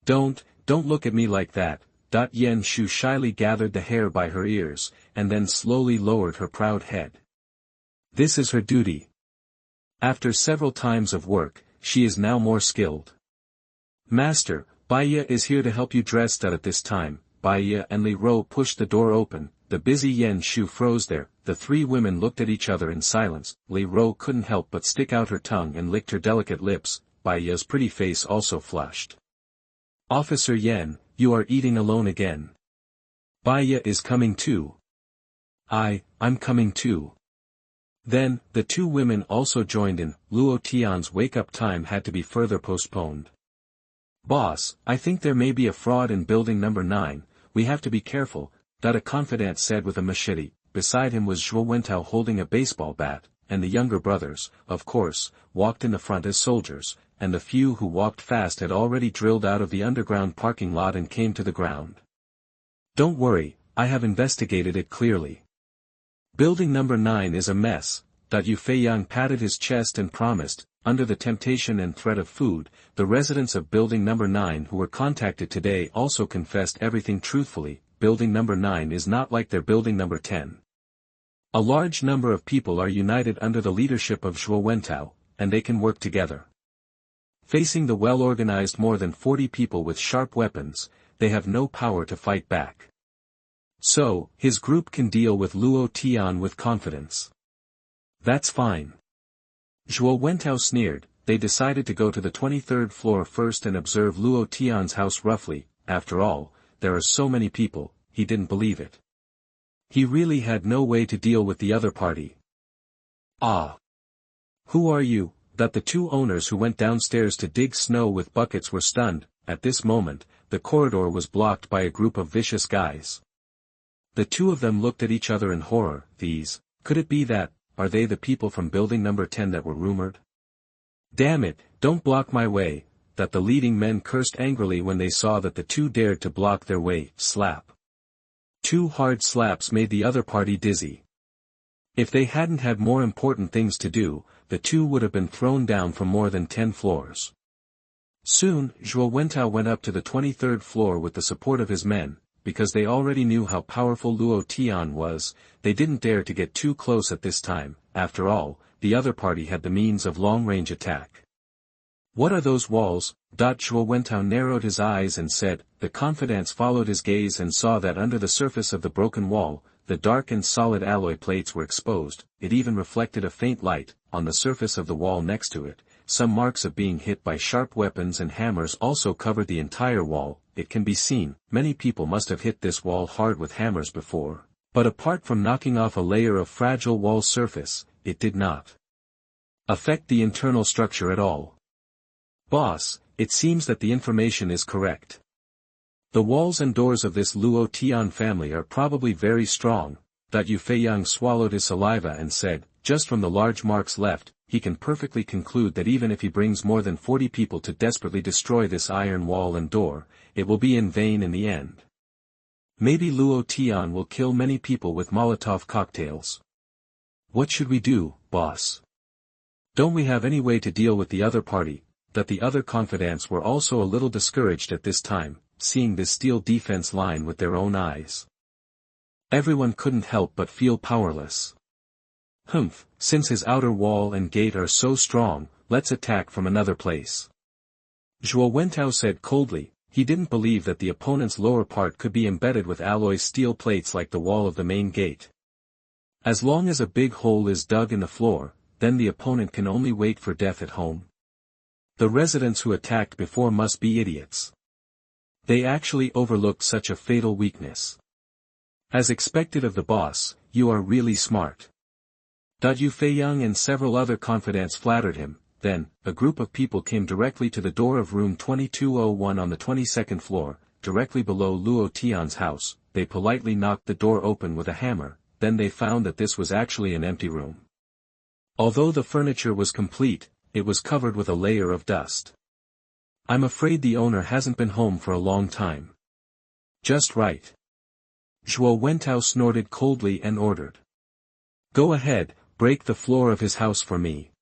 Don't look at me like that. Yan Shu shyly gathered the hair by her ears, and then slowly lowered her proud head. This is her duty. After several times of work, she is now more skilled. Master, Baiya is here to help you dress. At this time, Baiya and Li Rou pushed the door open. The busy Yan Shu froze there. The 3 women looked at each other in silence. Li Rou couldn't help but stick out her tongue and licked her delicate lips. Baiya's pretty face also flushed. Officer Yan, you are eating alone again. Baiya is coming too. I'm coming too. Then, the 2 women also joined in. Luo Tian's wake-up time had to be further postponed. Boss, I think there may be a fraud in building number 9, we have to be careful, a confidant said with a machete. Beside him was Zhuo Wentao holding a baseball bat, and the younger brothers, of course, walked in the front as soldiers, and the few who walked fast had already drilled out of the underground parking lot and came to the ground. Don't worry, I have investigated it clearly. Building number 9 is a mess. Yu Feiyang patted his chest and promised, under the temptation and threat of food. The residents of building number 9 who were contacted today also confessed everything truthfully. Building number 9 is not like their building number 10. A large number of people are united under the leadership of Zhuo Wentao, and they can work together. Facing the well-organized more than 40 people with sharp weapons, they have no power to fight back. So, his group can deal with Luo Tian with confidence. That's fine. Zhuo Wentao sneered. They decided to go to the 23rd floor first and observe Luo Tian's house roughly. After all, there are so many people, he didn't believe it. He really had no way to deal with the other party. Ah! Who are you? The 2 owners who went downstairs to dig snow with buckets were stunned. At this moment, the corridor was blocked by a group of vicious guys. The 2 of them looked at each other in horror. Could it be that, are they the people from building number 10 that were rumored? Damn it, don't block my way. The leading men cursed angrily when they saw that the 2 dared to block their way. Slap. 2 hard slaps made the other party dizzy. If they hadn't had more important things to do, the two would have been thrown down from more than 10 floors. Soon, Zhuo Wentao went up to the 23rd floor with the support of his men. Because they already knew how powerful Luo Tian was, they didn't dare to get too close at this time. After all, the other party had the means of long-range attack. What are those walls? Zhuo Wentao narrowed his eyes and said. The confidants followed his gaze and saw that under the surface of the broken wall, the dark and solid alloy plates were exposed. It even reflected a faint light. On the surface of the wall next to it, some marks of being hit by sharp weapons and hammers also covered the entire wall. It can be seen, many people must have hit this wall hard with hammers before. But apart from knocking off a layer of fragile wall surface, it did not affect the internal structure at all. Boss, it seems that the information is correct. The walls and doors of this Luo Tian family are probably very strong. Yu Feiyang swallowed his saliva and said, just from the large marks left, he can perfectly conclude that even if he brings more than 40 people to desperately destroy this iron wall and door, it will be in vain in the end. Maybe Luo Tian will kill many people with Molotov cocktails. What should we do, boss? Don't we have any way to deal with the other party? That the other confidants were also a little discouraged at this time, seeing this steel defense line with their own eyes. Everyone couldn't help but feel powerless. Since his outer wall and gate are so strong, let's attack from another place. Zhuo Wentao said coldly. He didn't believe that the opponent's lower part could be embedded with alloy steel plates like the wall of the main gate. As long as a big hole is dug in the floor, then the opponent can only wait for death at home. The residents who attacked before must be idiots. They actually overlooked such a fatal weakness. As expected of the boss, you are really smart. Yu Feiyang and several other confidants flattered him. Then, a group of people came directly to the door of room 2201 on the 22nd floor, directly below Luo Tian's house. They politely knocked the door open with a hammer, then they found that this was actually an empty room. Although the furniture was complete, it was covered with a layer of dust. I'm afraid the owner hasn't been home for a long time. Just right. Zhuo Wentao snorted coldly and ordered. Go ahead, break the floor of his house for me.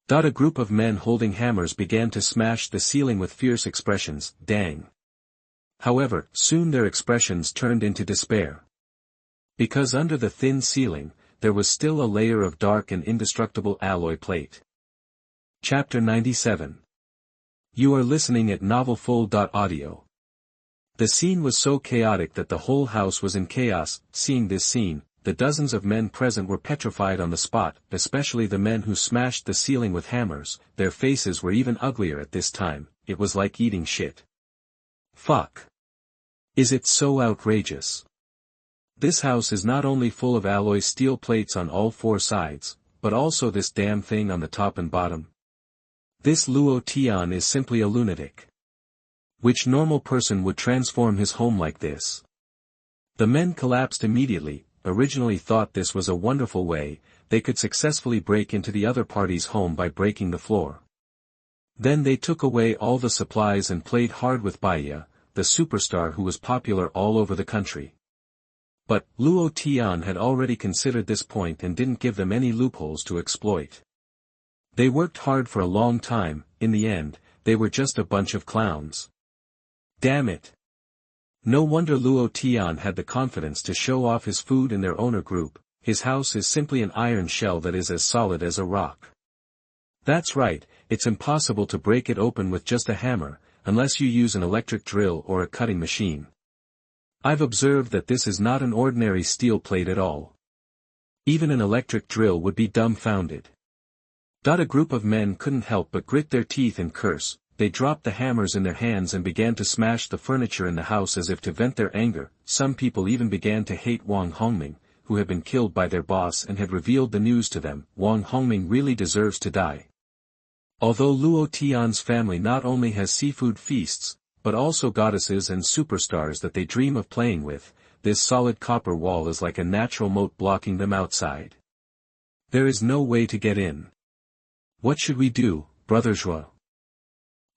A group of men holding hammers began to smash the ceiling with fierce expressions. Dang. However, soon their expressions turned into despair. Because under the thin ceiling, there was still a layer of dark and indestructible alloy plate. Chapter 97. You are listening at novelfull.audio. The scene was so chaotic that the whole house was in chaos. Seeing this scene, the dozens of men present were petrified on the spot, especially the men who smashed the ceiling with hammers. Their faces were even uglier at this time. It was like eating shit. Fuck. Is it so outrageous? This house is not only full of alloy steel plates on all four sides, but also this damn thing on the top and bottom. This Luo Tian is simply a lunatic. Which normal person would transform his home like this? The men collapsed immediately. Originally thought this was a wonderful way, they could successfully break into the other party's home by breaking the floor. Then they took away all the supplies and played hard with Baiya, the superstar who was popular all over the country. But, Luo Tian had already considered this point and didn't give them any loopholes to exploit. They worked hard for a long time. In the end, they were just a bunch of clowns. Damn it. No wonder Luo Tian had the confidence to show off his food in their owner group. His house is simply an iron shell that is as solid as a rock. That's right, it's impossible to break it open with just a hammer, unless you use an electric drill or a cutting machine. I've observed that this is not an ordinary steel plate at all. Even an electric drill would be dumbfounded. A group of men couldn't help but grit their teeth and curse. They dropped the hammers in their hands and began to smash the furniture in the house as if to vent their anger. Some people even began to hate Wang Hongming, who had been killed by their boss and had revealed the news to them. Wang Hongming really deserves to die. Although Luo Tian's family not only has seafood feasts, but also goddesses and superstars that they dream of playing with, this solid copper wall is like a natural moat blocking them outside. There is no way to get in. What should we do, Brother Zhuo?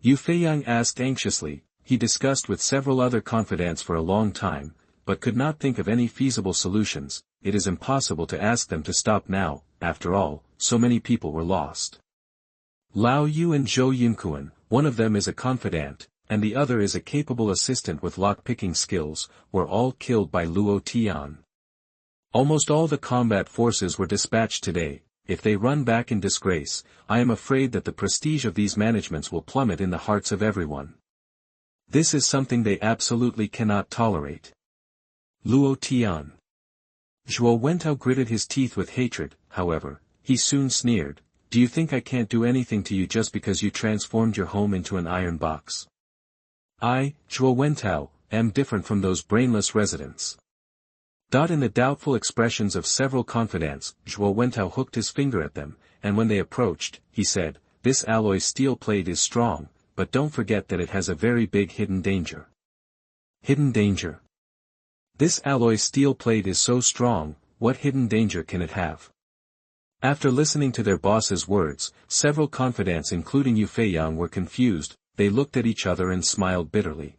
Yu Feiyang asked anxiously. He discussed with several other confidants for a long time, but could not think of any feasible solutions. It is impossible to ask them to stop now. After all, so many people were lost. Lao Yu and Zhou Yinkuan, one of them is a confidant, and the other is a capable assistant with lock-picking skills, were all killed by Luo Tian. Almost all the combat forces were dispatched today. If they run back in disgrace, I am afraid that the prestige of these managements will plummet in the hearts of everyone. This is something they absolutely cannot tolerate. Luo Tian. Zhuo Wentao gritted his teeth with hatred, however, he soon sneered, "Do you think I can't do anything to you just because you transformed your home into an iron box? I, Zhuo Wentao, am different from those brainless residents." In the doubtful expressions of several confidants, Zhuo Wentao hooked his finger at them, and when they approached, he said, "This alloy steel plate is strong, but don't forget that it has a very big hidden danger." Hidden danger? This alloy steel plate is so strong, what hidden danger can it have? After listening to their boss's words, several confidants including Yu Feiyang were confused. They looked at each other and smiled bitterly.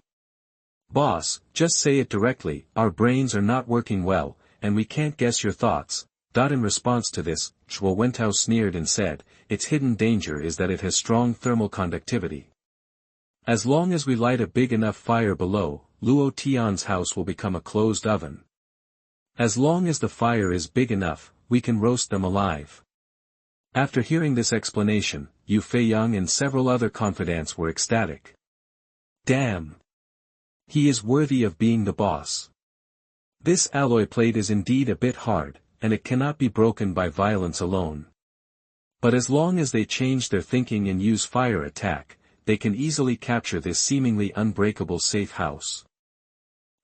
"Boss, just say it directly, our brains are not working well, and we can't guess your thoughts." In response to this, Zhuo Wentao sneered and said, "Its hidden danger is that it has strong thermal conductivity. As long as we light a big enough fire below, Luo Tian's house will become a closed oven. As long as the fire is big enough, we can roast them alive." After hearing this explanation, Yu Feiyang and several other confidants were ecstatic. Damn! He is worthy of being the boss. This alloy plate is indeed a bit hard, and it cannot be broken by violence alone. But as long as they change their thinking and use fire attack, they can easily capture this seemingly unbreakable safe house.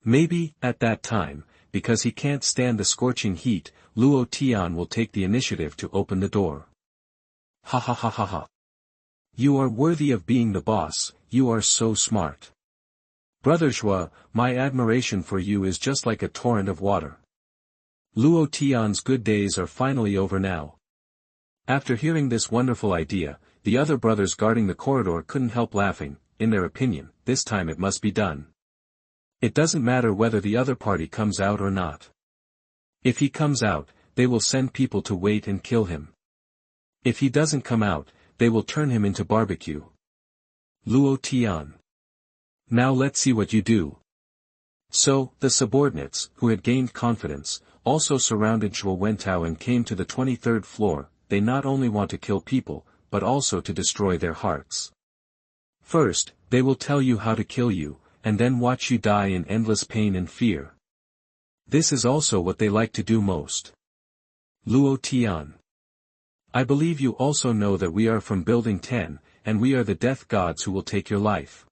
Maybe, at that time, because he can't stand the scorching heat, Luo Tian will take the initiative to open the door. Ha ha ha ha ha. You are worthy of being the boss, you are so smart. Brother Zhuo, my admiration for you is just like a torrent of water. Luo Tian's good days are finally over now. After hearing this wonderful idea, the other brothers guarding the corridor couldn't help laughing. In their opinion, this time it must be done. It doesn't matter whether the other party comes out or not. If he comes out, they will send people to wait and kill him. If he doesn't come out, they will turn him into barbecue. Luo Tian. Now let's see what you do. So, the subordinates, who had gained confidence, also surrounded Zhuo Wentao and came to the 23rd floor. They not only want to kill people, but also to destroy their hearts. First, they will tell you how to kill you, and then watch you die in endless pain and fear. This is also what they like to do most. Luo Tian. I believe you also know that we are from Building 10, and we are the death gods who will take your life.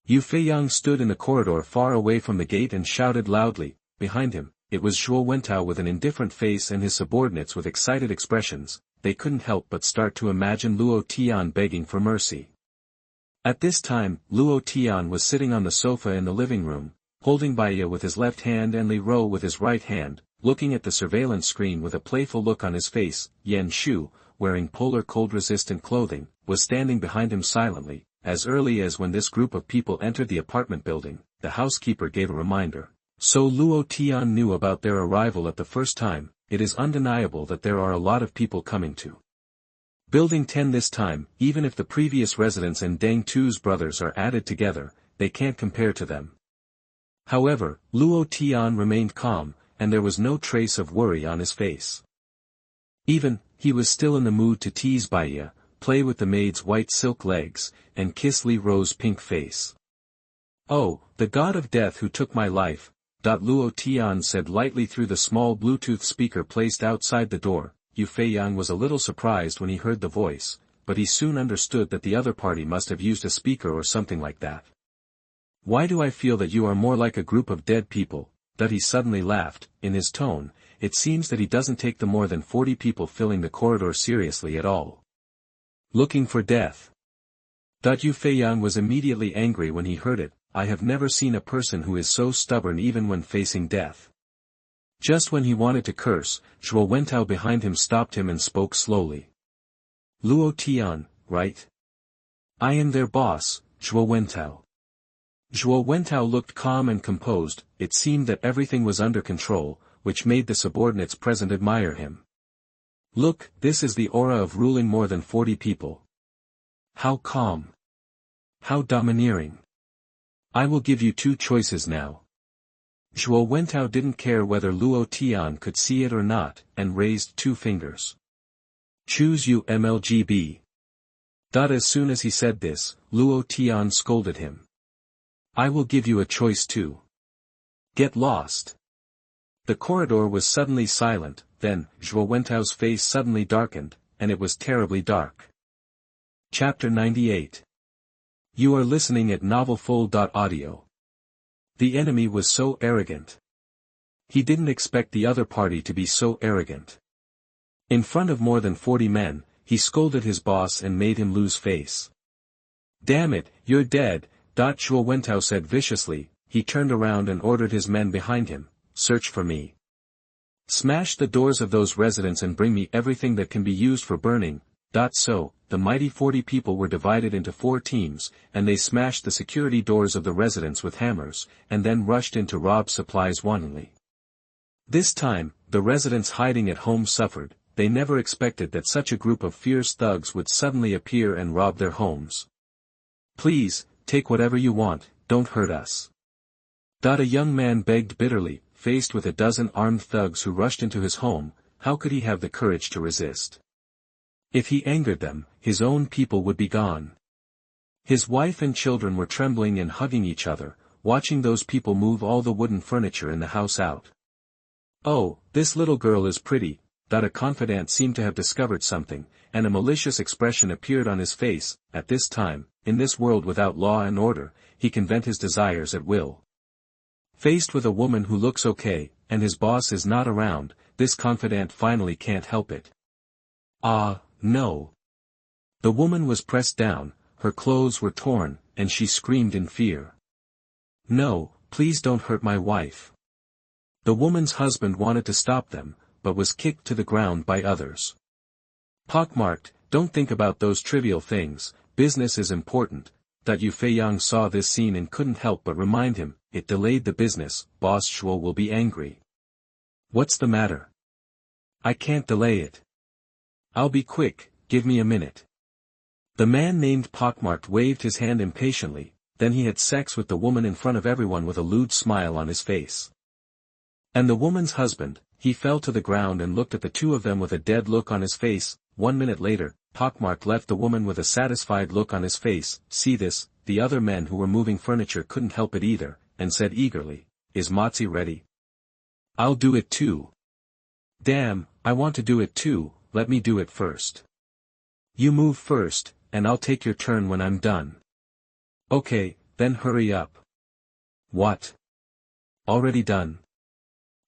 Yu Feiyang stood in the corridor far away from the gate and shouted loudly. Behind him, it was Zhuo Wentao with an indifferent face and his subordinates with excited expressions. They couldn't help but start to imagine Luo Tian begging for mercy. At this time, Luo Tian was sitting on the sofa in the living room, holding Baiya with his left hand and Li Ro with his right hand, looking at the surveillance screen with a playful look on his face. Yan Shu, wearing polar cold-resistant clothing, was standing behind him silently. As early as when this group of people entered the apartment building, the housekeeper gave a reminder. So Luo Tian knew about their arrival at the first time. It is undeniable that there are a lot of people coming to Building 10 this time. Even if the previous residents and Deng Tu's brothers are added together, they can't compare to them. However, Luo Tian remained calm, and there was no trace of worry on his face. He was still in the mood to tease Baiya, play with the maid's white silk legs, and kiss Li Ro's pink face. "Oh, the god of death who took my life," Luo Tian said lightly through the small Bluetooth speaker placed outside the door. Yu Feiyang was a little surprised when he heard the voice, but he soon understood that the other party must have used a speaker or something like that. "Why do I feel that you are more like a group of dead people?" He suddenly laughed. In his tone, it seems that he doesn't take the more than 40 people filling the corridor seriously at all. Looking for death. Yu Feiyang was immediately angry when he heard it. I have never seen a person who is so stubborn even when facing death. Just when he wanted to curse, Zhuo Wentao behind him stopped him and spoke slowly. "Luo Tian, right? I am their boss, Zhuo Wentao." Zhuo Wentao looked calm and composed. It seemed that everything was under control, which made the subordinates present admire him. Look, this is the aura of ruling more than 40 people. How calm. How domineering. I will give you two choices now. Zhuo Wentao didn't care whether Luo Tian could see it or not, and raised two fingers. Choose you MLGB. As soon as he said this, Luo Tian scolded him. I will give you a choice too. Get lost. The corridor was suddenly silent, then, Zhuo Wentao's face suddenly darkened, and it was terribly dark. Chapter 98. You are listening at novelfull.audio. The enemy was so arrogant. He didn't expect the other party to be so arrogant. In front of more than 40 men, he scolded his boss and made him lose face. Damn it, you're dead, Zhuo Wentao said viciously. He turned around and ordered his men behind him, search for me. Smash the doors of those residents and bring me everything that can be used for burning. So, the mighty 40 people were divided into 4 teams, and they smashed the security doors of the residents with hammers, and then rushed in to rob supplies wantonly. This time, the residents hiding at home suffered. They never expected that such a group of fierce thugs would suddenly appear and rob their homes. Please, take whatever you want, don't hurt us. A young man begged bitterly, faced with a dozen armed thugs who rushed into his home. How could he have the courage to resist? If he angered them, his own people would be gone. His wife and children were trembling and hugging each other, watching those people move all the wooden furniture in the house out. Oh, this little girl is pretty. A confidant seemed to have discovered something, and a malicious expression appeared on his face. At this time, in this world without law and order, he can vent his desires at will. Faced with a woman who looks okay, and his boss is not around, this confidant finally can't help it. Ah, no. The woman was pressed down, her clothes were torn, and she screamed in fear. No, please don't hurt my wife. The woman's husband wanted to stop them, but was kicked to the ground by others. Pockmarked, don't think about those trivial things, business is important. Yu Feiyang saw this scene and couldn't help but remind him, it delayed the business, boss Shuo will be angry. What's the matter? I can't delay it. I'll be quick, give me a minute. The man named Pockmarked waved his hand impatiently, then he had sex with the woman in front of everyone with a lewd smile on his face. And the woman's husband, he fell to the ground and looked at the two of them with a dead look on his face. 1 minute later, Pockmarked left the woman with a satisfied look on his face. See this, the other men who were moving furniture couldn't help it either, and said eagerly, is Motzi ready? I'll do it too. Damn, I want to do it too, let me do it first. You move first, and I'll take your turn when I'm done. Okay, then hurry up. What? Already done?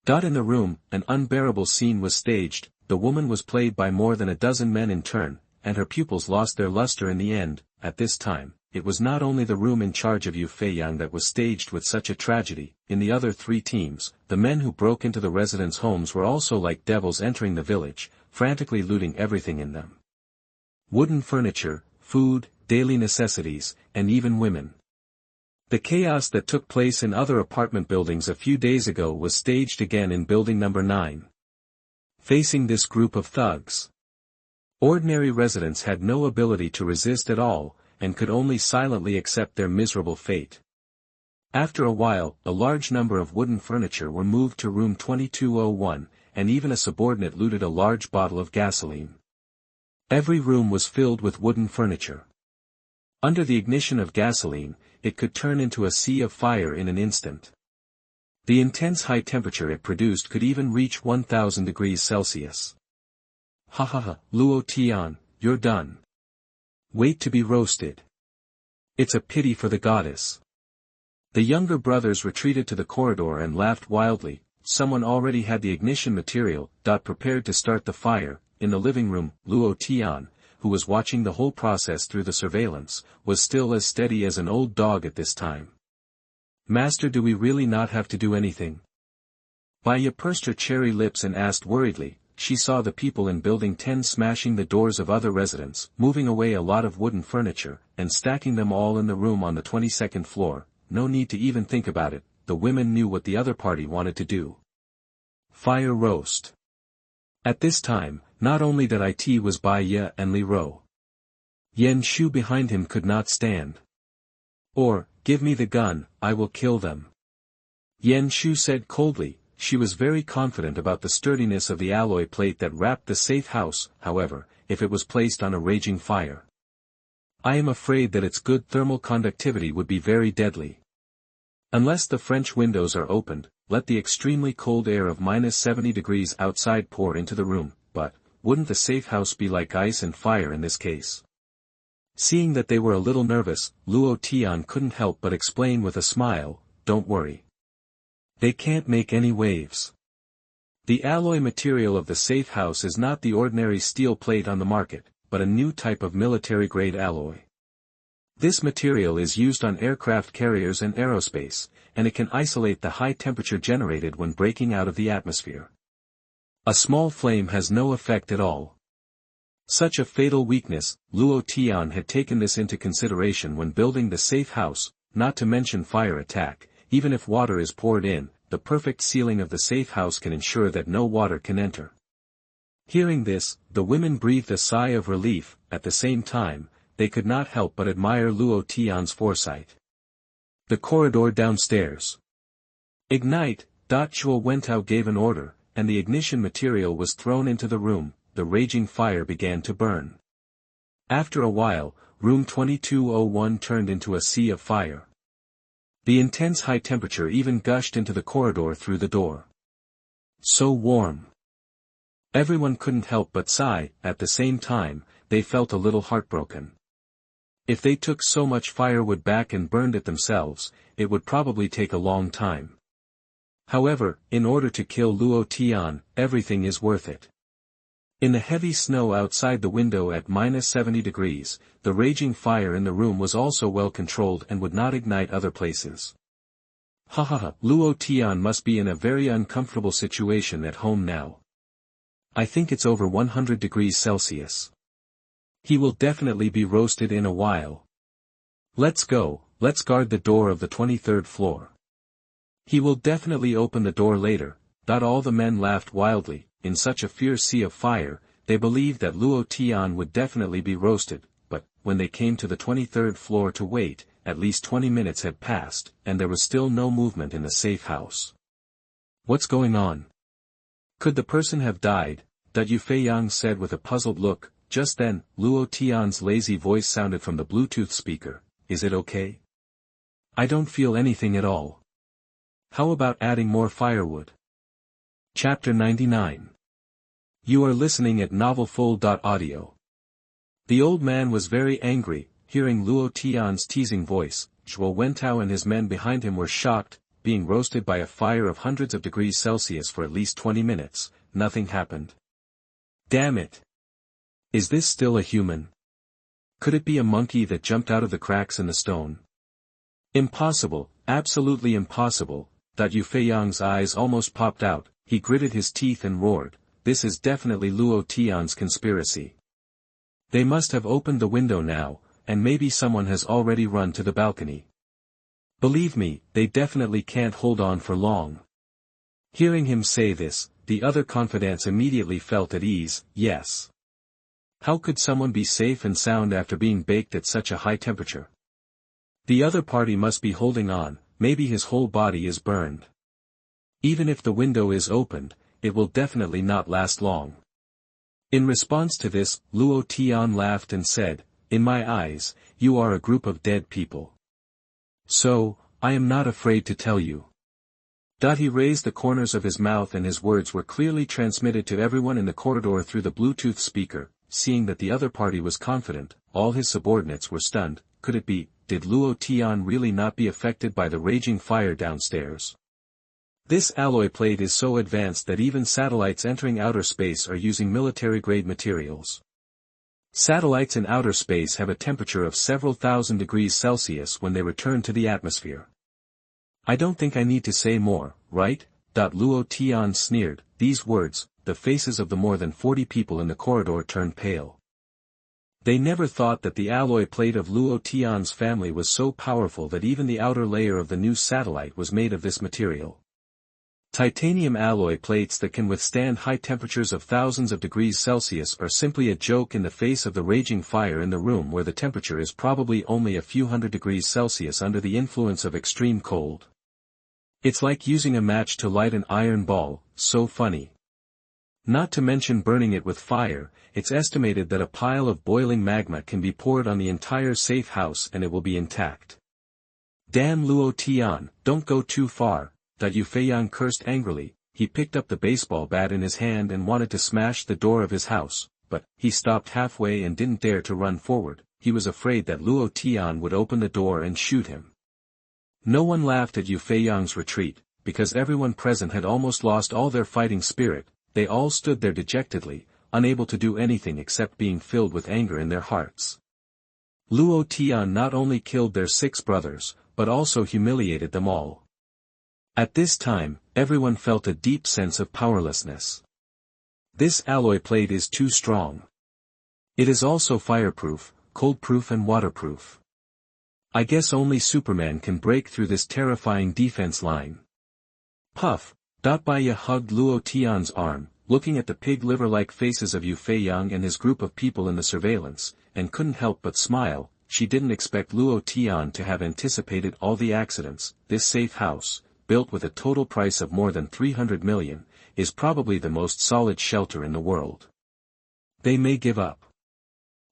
In the room, an unbearable scene was staged. The woman was played by more than a dozen men in turn, and her pupils lost their luster in the end. At this time, it was not only the room in charge of Yu Feiyang that was staged with such a tragedy. In the other 3 teams, the men who broke into the residents' homes were also like devils entering the village, frantically looting everything in them. Wooden furniture, food, daily necessities, and even women. The chaos that took place in other apartment buildings a few days ago was staged again in building number 9. Facing this group of thugs, ordinary residents had no ability to resist at all, and could only silently accept their miserable fate. After a while, a large number of wooden furniture were moved to room 2201, and even a subordinate looted a large bottle of gasoline. Every room was filled with wooden furniture. Under the ignition of gasoline, it could turn into a sea of fire in an instant. The intense high temperature it produced could even reach 1000 degrees Celsius. Ha ha ha, Luo Tian, you're done. Wait to be roasted. It's a pity for the goddess. The younger brothers retreated to the corridor and laughed wildly. Someone already had the ignition material, prepared to start the fire. In the living room, Luo Tian, who was watching the whole process through the surveillance, was still as steady as an old dog at this time. Master, do we really not have to do anything? Baya pursed her cherry lips and asked worriedly. She saw the people in building 10 smashing the doors of other residents, moving away a lot of wooden furniture, and stacking them all in the room on the 22nd floor. No need to even think about it, the women knew what the other party wanted to do. Fire roast. At this time, not only that it was by Ye and Li Ro. Yen Shu behind him could not stand. Or, give me the gun, I will kill them. Yen Shu said coldly. She was very confident about the sturdiness of the alloy plate that wrapped the safe house, however, if it was placed on a raging fire. I am afraid that its good thermal conductivity would be very deadly. Unless the French windows are opened, let the extremely cold air of -70 degrees outside pour into the room, but, wouldn't the safe house be like ice and fire in this case? Seeing that they were a little nervous, Luo Tian couldn't help but explain with a smile, don't worry. They can't make any waves. The alloy material of the safe house is not the ordinary steel plate on the market, but a new type of military-grade alloy. This material is used on aircraft carriers and aerospace, and it can isolate the high temperature generated when breaking out of the atmosphere. A small flame has no effect at all. Such a fatal weakness, Luo Tian had taken this into consideration when building the safe house, not to mention fire attack. Even if water is poured in, the perfect sealing of the safe house can ensure that no water can enter. Hearing this, the women breathed a sigh of relief. At the same time, they could not help but admire Luo Tian's foresight. The corridor downstairs. Ignite. Zhuo Wentao gave an order, and the ignition material was thrown into the room. The raging fire began to burn. After a while, room 2201 turned into a sea of fire. The intense high temperature even gushed into the corridor through the door. So warm. Everyone couldn't help but sigh. At the same time, they felt a little heartbroken. If they took so much firewood back and burned it themselves, it would probably take a long time. However, in order to kill Luo Tian, everything is worth it. In the heavy snow outside the window at -70 degrees, the raging fire in the room was also well controlled and would not ignite other places. Luo Tian must be in a very uncomfortable situation at home now. I think it's over 100 degrees Celsius. He will definitely be roasted in a while. Let's go, let's guard the door of the 23rd floor. He will definitely open the door later. All the men laughed wildly. In such a fierce sea of fire, they believed that Luo Tian would definitely be roasted, but, when they came to the 23rd floor to wait, at least 20 minutes had passed, and there was still no movement in the safe house. What's going on? Could the person have died? Yu Feiyang said with a puzzled look. Just then, Luo Tian's lazy voice sounded from the Bluetooth speaker. Is it okay? I don't feel anything at all. How about adding more firewood? Chapter 99. You are listening at novelfull.audio. The old man was very angry, hearing Luo Tian's teasing voice. Zhuo Wentao and his men behind him were shocked, being roasted by a fire of hundreds of degrees Celsius for at least 20 minutes, nothing happened. Damn it! Is this still a human? Could it be a monkey that jumped out of the cracks in the stone? Impossible, absolutely impossible. Yu Feiyang's eyes almost popped out, he gritted his teeth and roared. This is definitely Luo Tian's conspiracy. They must have opened the window now, and maybe someone has already run to the balcony. Believe me, they definitely can't hold on for long. Hearing him say this, the other confidants immediately felt at ease. Yes. How could someone be safe and sound after being baked at such a high temperature? The other party must be holding on, maybe his whole body is burned. Even if the window is opened, it will definitely not last long. In response to this, Luo Tian laughed and said, in my eyes, you are a group of dead people. So, I am not afraid to tell you. He raised the corners of his mouth and his words were clearly transmitted to everyone in the corridor through the Bluetooth speaker. Seeing that the other party was confident, all his subordinates were stunned. Could it be, did Luo Tian really not be affected by the raging fire downstairs? This alloy plate is so advanced that even satellites entering outer space are using military-grade materials. Satellites in outer space have a temperature of several thousand degrees Celsius when they return to the atmosphere. I don't think I need to say more, right? Luo Tian sneered. These words, the faces of the more than 40 people in the corridor turned pale. They never thought that the alloy plate of Luo Tian's family was so powerful that even the outer layer of the new satellite was made of this material. Titanium alloy plates that can withstand high temperatures of thousands of degrees Celsius are simply a joke in the face of the raging fire in the room where the temperature is probably only a few hundred degrees Celsius under the influence of extreme cold. It's like using a match to light an iron ball, so funny. Not to mention burning it with fire, it's estimated that a pile of boiling magma can be poured on the entire safe house and it will be intact. Damn Luo Tian, don't go too far, Yu Feiyang cursed angrily. He picked up the baseball bat in his hand and wanted to smash the door of his house, but he stopped halfway and didn't dare to run forward. He was afraid that Luo Tian would open the door and shoot him. No one laughed at Yu Feiyang's retreat, because everyone present had almost lost all their fighting spirit. They all stood there dejectedly, unable to do anything except being filled with anger in their hearts. Luo Tian not only killed their 6 brothers, but also humiliated them all. At this time, everyone felt a deep sense of powerlessness. This alloy plate is too strong. It is also fireproof, cold-proof and waterproof. I guess only Superman can break through this terrifying defense line. Puff. Baiya hugged Luo Tian's arm, looking at the pig liver-like faces of Yu Feiyang and his group of people in the surveillance, and couldn't help but smile. She didn't expect Luo Tian to have anticipated all the accidents. This safe house, built with a total price of more than 300 million, is probably the most solid shelter in the world. They may give up.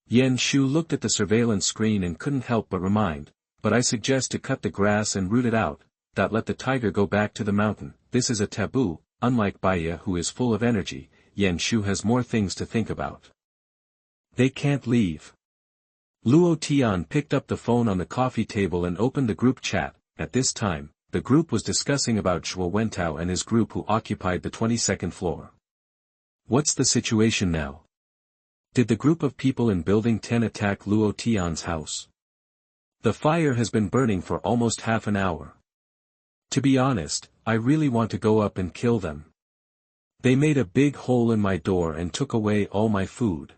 Yan Shu looked at the surveillance screen and couldn't help but remind, but I suggest to cut the grass and root it out. Let the tiger go back to the mountain. This is a taboo. Unlike Baiya, who is full of energy, Yan Shu has more things to think about. They can't leave. Luo Tian picked up the phone on the coffee table and opened the group chat. At this time, the group was discussing about Zhuo Wentao and his group who occupied the 22nd floor. What's the situation now? Did the group of people in Building 10 attack Luo Tian's house? The fire has been burning for almost half an hour. To be honest, I really want to go up and kill them. They made a big hole in my door and took away all my food.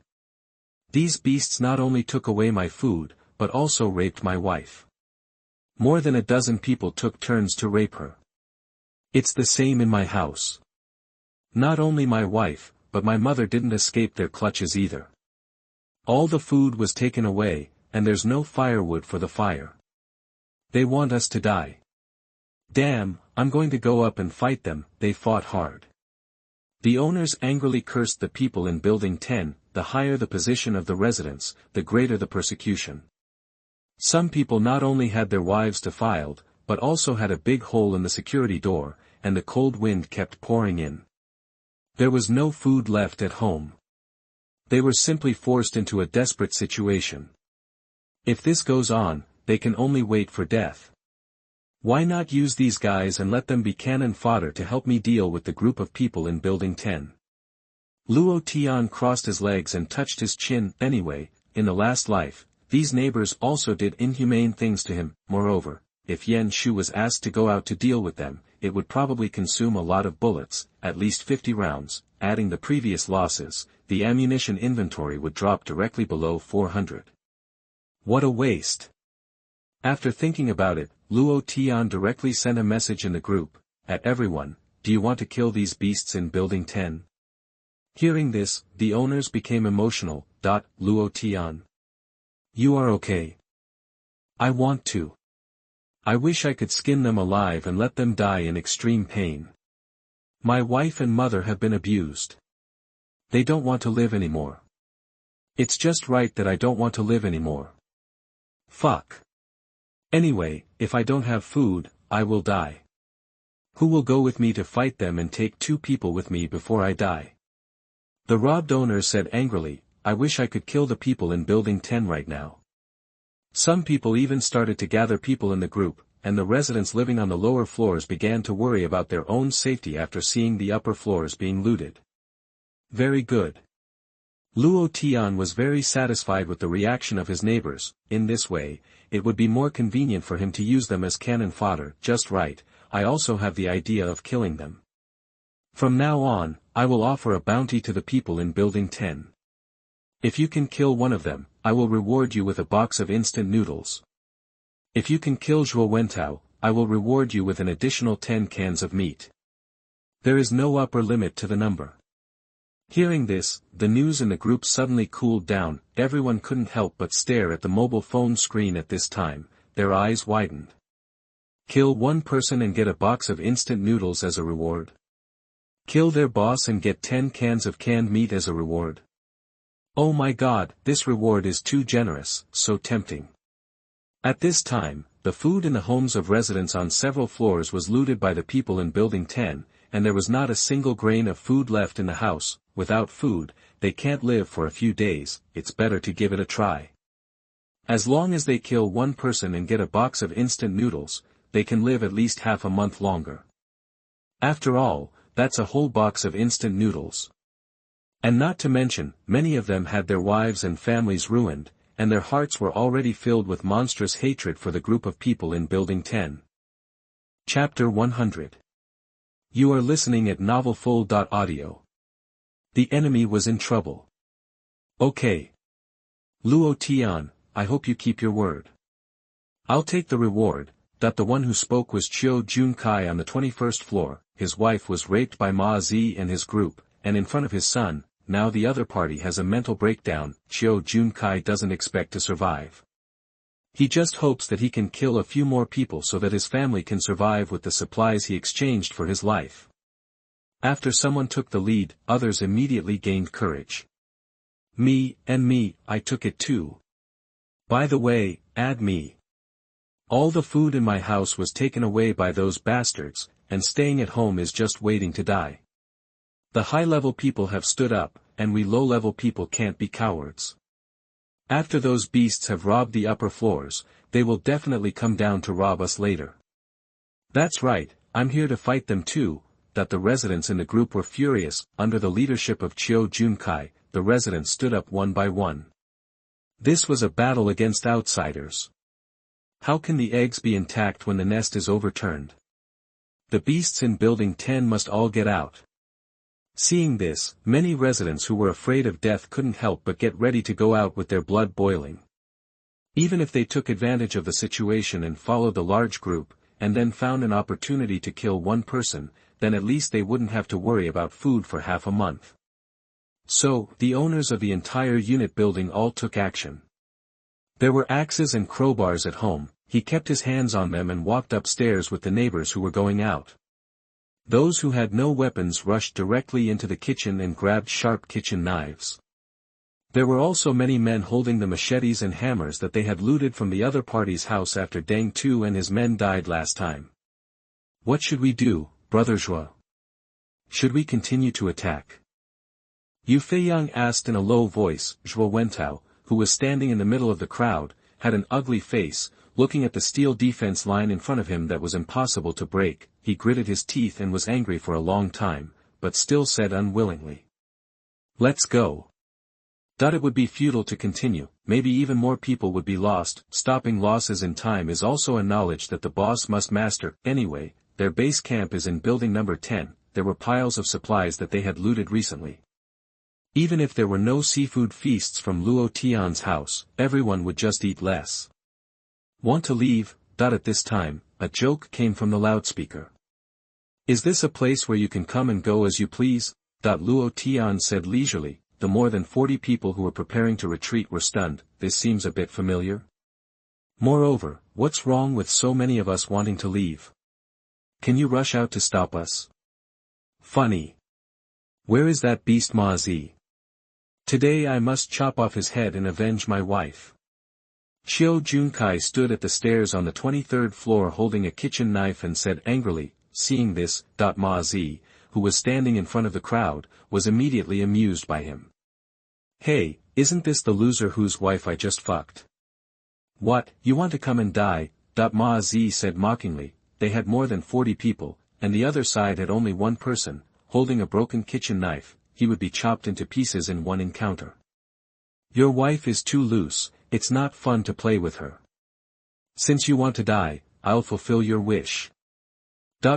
These beasts not only took away my food, but also raped my wife. More than a dozen people took turns to rape her. It's the same in my house. Not only my wife, but my mother didn't escape their clutches either. All the food was taken away, and there's no firewood for the fire. They want us to die. Damn, I'm going to go up and fight them. They fought hard. The owners angrily cursed the people in Building 10, the higher the position of the residents, the greater the persecution. Some people not only had their wives defiled, but also had a big hole in the security door, and the cold wind kept pouring in. There was no food left at home. They were simply forced into a desperate situation. If this goes on, they can only wait for death. Why not use these guys and let them be cannon fodder to help me deal with the group of people in Building 10? Luo Tian crossed his legs and touched his chin. Anyway, in the last life, these neighbors also did inhumane things to him. Moreover, if Yan Shu was asked to go out to deal with them, it would probably consume a lot of bullets, at least 50 rounds. Adding the previous losses, the ammunition inventory would drop directly below 400. What a waste! After thinking about it, Luo Tian directly sent a message in the group, at everyone, do you want to kill these beasts in Building 10? Hearing this, the owners became emotional. Luo Tian. You are okay. I want to. I wish I could skin them alive and let them die in extreme pain. My wife and mother have been abused. They don't want to live anymore. It's just right that I don't want to live anymore. Fuck. Anyway, if I don't have food, I will die. Who will go with me to fight them and take 2 people with me before I die? The robbed owner said angrily, I wish I could kill the people in Building 10 right now. Some people even started to gather people in the group, and the residents living on the lower floors began to worry about their own safety after seeing the upper floors being looted. Very good. Luo Tian was very satisfied with the reaction of his neighbors. In this way, it would be more convenient for him to use them as cannon fodder. Just right, I also have the idea of killing them. From now on, I will offer a bounty to the people in Building 10. If you can kill one of them, I will reward you with a box of instant noodles. If you can kill Zhuo Wentao, I will reward you with an additional 10 cans of meat. There is no upper limit to the number. Hearing this, the news in the group suddenly cooled down. Everyone couldn't help but stare at the mobile phone screen at this time, their eyes widened. Kill one person and get a box of instant noodles as a reward. Kill their boss and get 10 cans of canned meat as a reward. Oh my god, this reward is too generous, so tempting. At this time, the food in the homes of residents on several floors was looted by the people in Building 10, and there was not a single grain of food left in the house. Without food, they can't live for a few days, it's better to give it a try. As long as they kill one person and get a box of instant noodles, they can live at least half a month longer. After all, that's a whole box of instant noodles. And not to mention, many of them had their wives and families ruined, and their hearts were already filled with monstrous hatred for the group of people in Building 10. Chapter 100. You are listening at novelfull.audio. The enemy was in trouble. Okay. Luo Tian, I hope you keep your word. I'll take the reward. The one who spoke was Chiu Junkai on the 21st floor. His wife was raped by Ma Zi and his group, and in front of his son. Now the other party has a mental breakdown. Chiu Junkai doesn't expect to survive. He just hopes that he can kill a few more people so that his family can survive with the supplies he exchanged for his life. After someone took the lead, others immediately gained courage. Me, I took it too. By the way, add me. All the food in my house was taken away by those bastards, and staying at home is just waiting to die. The high-level people have stood up, and we low-level people can't be cowards. After those beasts have robbed the upper floors, they will definitely come down to rob us later. That's right, I'm here to fight them too. The residents in the group were furious. Under the leadership of Chiu Junkai, the residents stood up one by one. This was a battle against outsiders. How can the eggs be intact when the nest is overturned? The beasts in Building 10 must all get out. Seeing this, many residents who were afraid of death couldn't help but get ready to go out with their blood boiling. Even if they took advantage of the situation and followed the large group, and then found an opportunity to kill one person, then at least they wouldn't have to worry about food for half a month. So, the owners of the entire unit building all took action. There were axes and crowbars at home. He kept his hands on them and walked upstairs with the neighbors who were going out. Those who had no weapons rushed directly into the kitchen and grabbed sharp kitchen knives. There were also many men holding the machetes and hammers that they had looted from the other party's house after Deng Tu and his men died last time. What should we do, Brother Zhuo? Should we continue to attack? Yu Feiyang asked in a low voice. Zhuo Wentao, who was standing in the middle of the crowd, had an ugly face. Looking at the steel defense line in front of him that was impossible to break, he gritted his teeth and was angry for a long time, but still said unwillingly. Let's go. It would be futile to continue, maybe even more people would be lost. Stopping losses in time is also a knowledge that the boss must master. Anyway, their base camp is in Building number 10, there were piles of supplies that they had looted recently. Even if there were no seafood feasts from Luo Tian's house, everyone would just eat less. Want to leave? At this time, a joke came from the loudspeaker. Is this a place where you can come and go as you please? Luo Tian said leisurely. The more than 40 people who were preparing to retreat were stunned. This seems a bit familiar. Moreover, what's wrong with so many of us wanting to leave? Can you rush out to stop us? Funny. Where is that beast Ma Zi? Today I must chop off his head and avenge my wife. Chiu Junkai stood at the stairs on the 23rd floor holding a kitchen knife and said angrily. Seeing this, Ma Zi, who was standing in front of the crowd, was immediately amused by him. Hey, isn't this the loser whose wife I just fucked? What, you want to come and die? Ma Zi said mockingly. They had more than 40 people, and the other side had only one person, holding a broken kitchen knife. He would be chopped into pieces in one encounter. Your wife is too loose, it's not fun to play with her. Since you want to die, I'll fulfill your wish.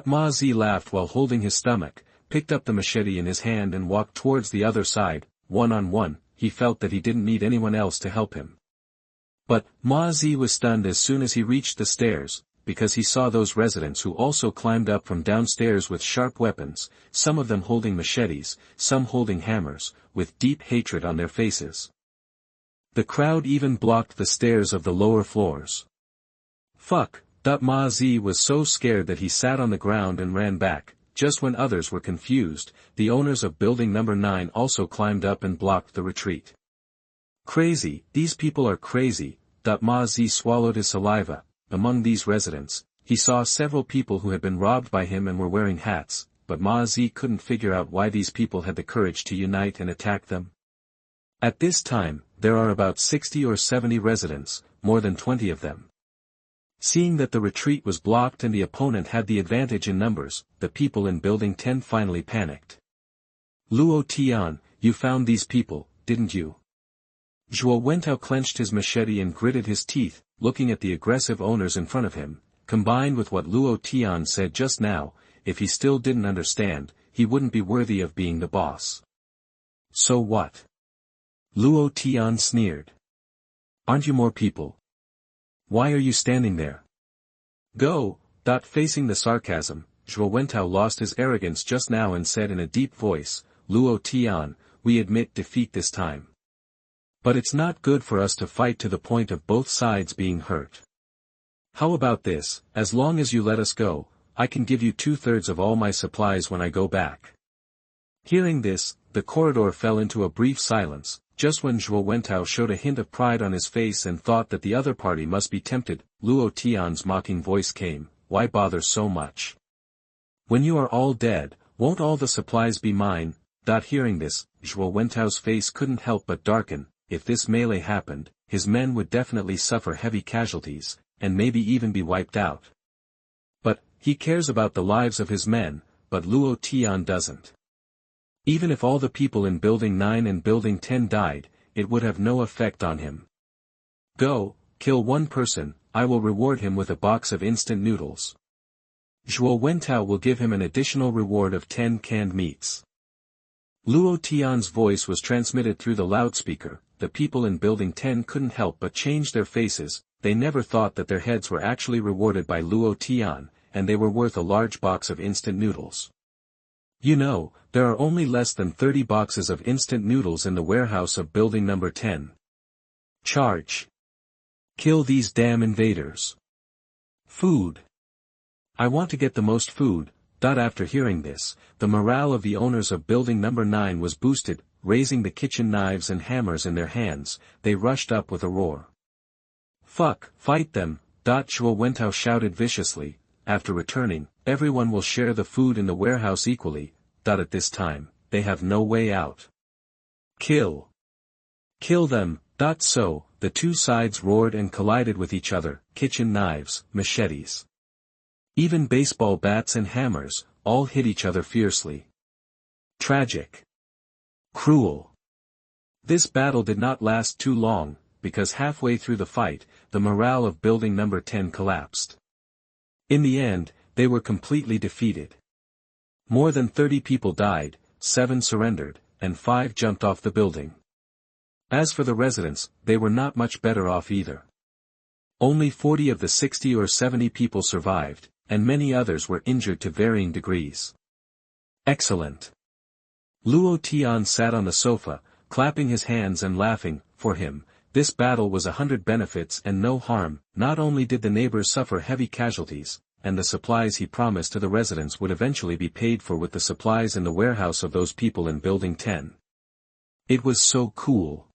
Ma Zi laughed while holding his stomach, picked up the machete in his hand and walked towards the other side. One-on-one, he felt that he didn't need anyone else to help him. But, Ma Zi was stunned as soon as he reached the stairs. because he saw those residents who also climbed up from downstairs with sharp weapons, some of them holding machetes, some holding hammers, with deep hatred on their faces. The crowd even blocked the stairs of the lower floors. Fuck, Ma Zi was so scared that he sat on the ground and ran back. Just when others were confused, the owners of building number 9 also climbed up and blocked the retreat. Crazy, these people are crazy. Ma Zi swallowed his saliva. Among these residents, he saw several people who had been robbed by him and were wearing hats, but Ma Zi couldn't figure out why these people had the courage to unite and attack them. At this time, there are about 60 or 70 residents, more than 20 of them. Seeing that the retreat was blocked and the opponent had the advantage in numbers, the people in Building 10 finally panicked. Luo Tian, you found these people, didn't you? Zhuo Wentao clenched his machete and gritted his teeth, looking at the aggressive owners in front of him. Combined with what Luo Tian said just now, if he still didn't understand, he wouldn't be worthy of being the boss. So what? Luo Tian sneered. Aren't you more people? Why are you standing there? Go. Facing the sarcasm, Zhuo Wentao lost his arrogance just now and said in a deep voice, Luo Tian, we admit defeat this time. But it's not good for us to fight to the point of both sides being hurt. How about this, as long as you let us go, I can give you 2/3 of all my supplies when I go back. Hearing this, the corridor fell into a brief silence. Just when Zhuo Wentao showed a hint of pride on his face and thought that the other party must be tempted, Luo Tian's mocking voice came, why bother so much? When you are all dead, won't all the supplies be mine? Hearing this, Zhuo Wentao's face couldn't help but darken. If this melee happened, his men would definitely suffer heavy casualties, and maybe even be wiped out. But, he cares about the lives of his men, but Luo Tian doesn't. Even if all the people in Building 9 and Building 10 died, it would have no effect on him. Go, kill one person, I will reward him with a box of instant noodles. Zhuo Wentao will give him an additional reward of 10 canned meats. Luo Tian's voice was transmitted through the loudspeaker. The people in Building 10 couldn't help but change their faces. They never thought that their heads were actually rewarded by Luo Tian, and they were worth a large box of instant noodles. You know, there are only less than 30 boxes of instant noodles in the warehouse of Building number 10. Charge. Kill these damn invaders. Food. I want to get the most food. After hearing this, the morale of the owners of Building number 9 was boosted. Raising the kitchen knives and hammers in their hands, they rushed up with a roar. Fuck, fight them. Zhuo Wentao shouted viciously. After returning, everyone will share the food in the warehouse equally. At this time, they have no way out. Kill. Kill them. So, the two sides roared and collided with each other, kitchen knives, machetes. Even baseball bats and hammers, all hit each other fiercely. Tragic. Cruel. This battle did not last too long, because halfway through the fight, the morale of Building number 10 collapsed. In the end, they were completely defeated. More than 30 people died, 7 surrendered, and 5 jumped off the building. As for the residents, they were not much better off either. Only 40 of the 60 or 70 people survived, and many others were injured to varying degrees. Excellent. Luo Tian sat on the sofa, clapping his hands and laughing. For him, this battle was 100 benefits and no harm. Not only did the neighbors suffer heavy casualties, and the supplies he promised to the residents would eventually be paid for with the supplies in the warehouse of those people in Building 10. It was so cool.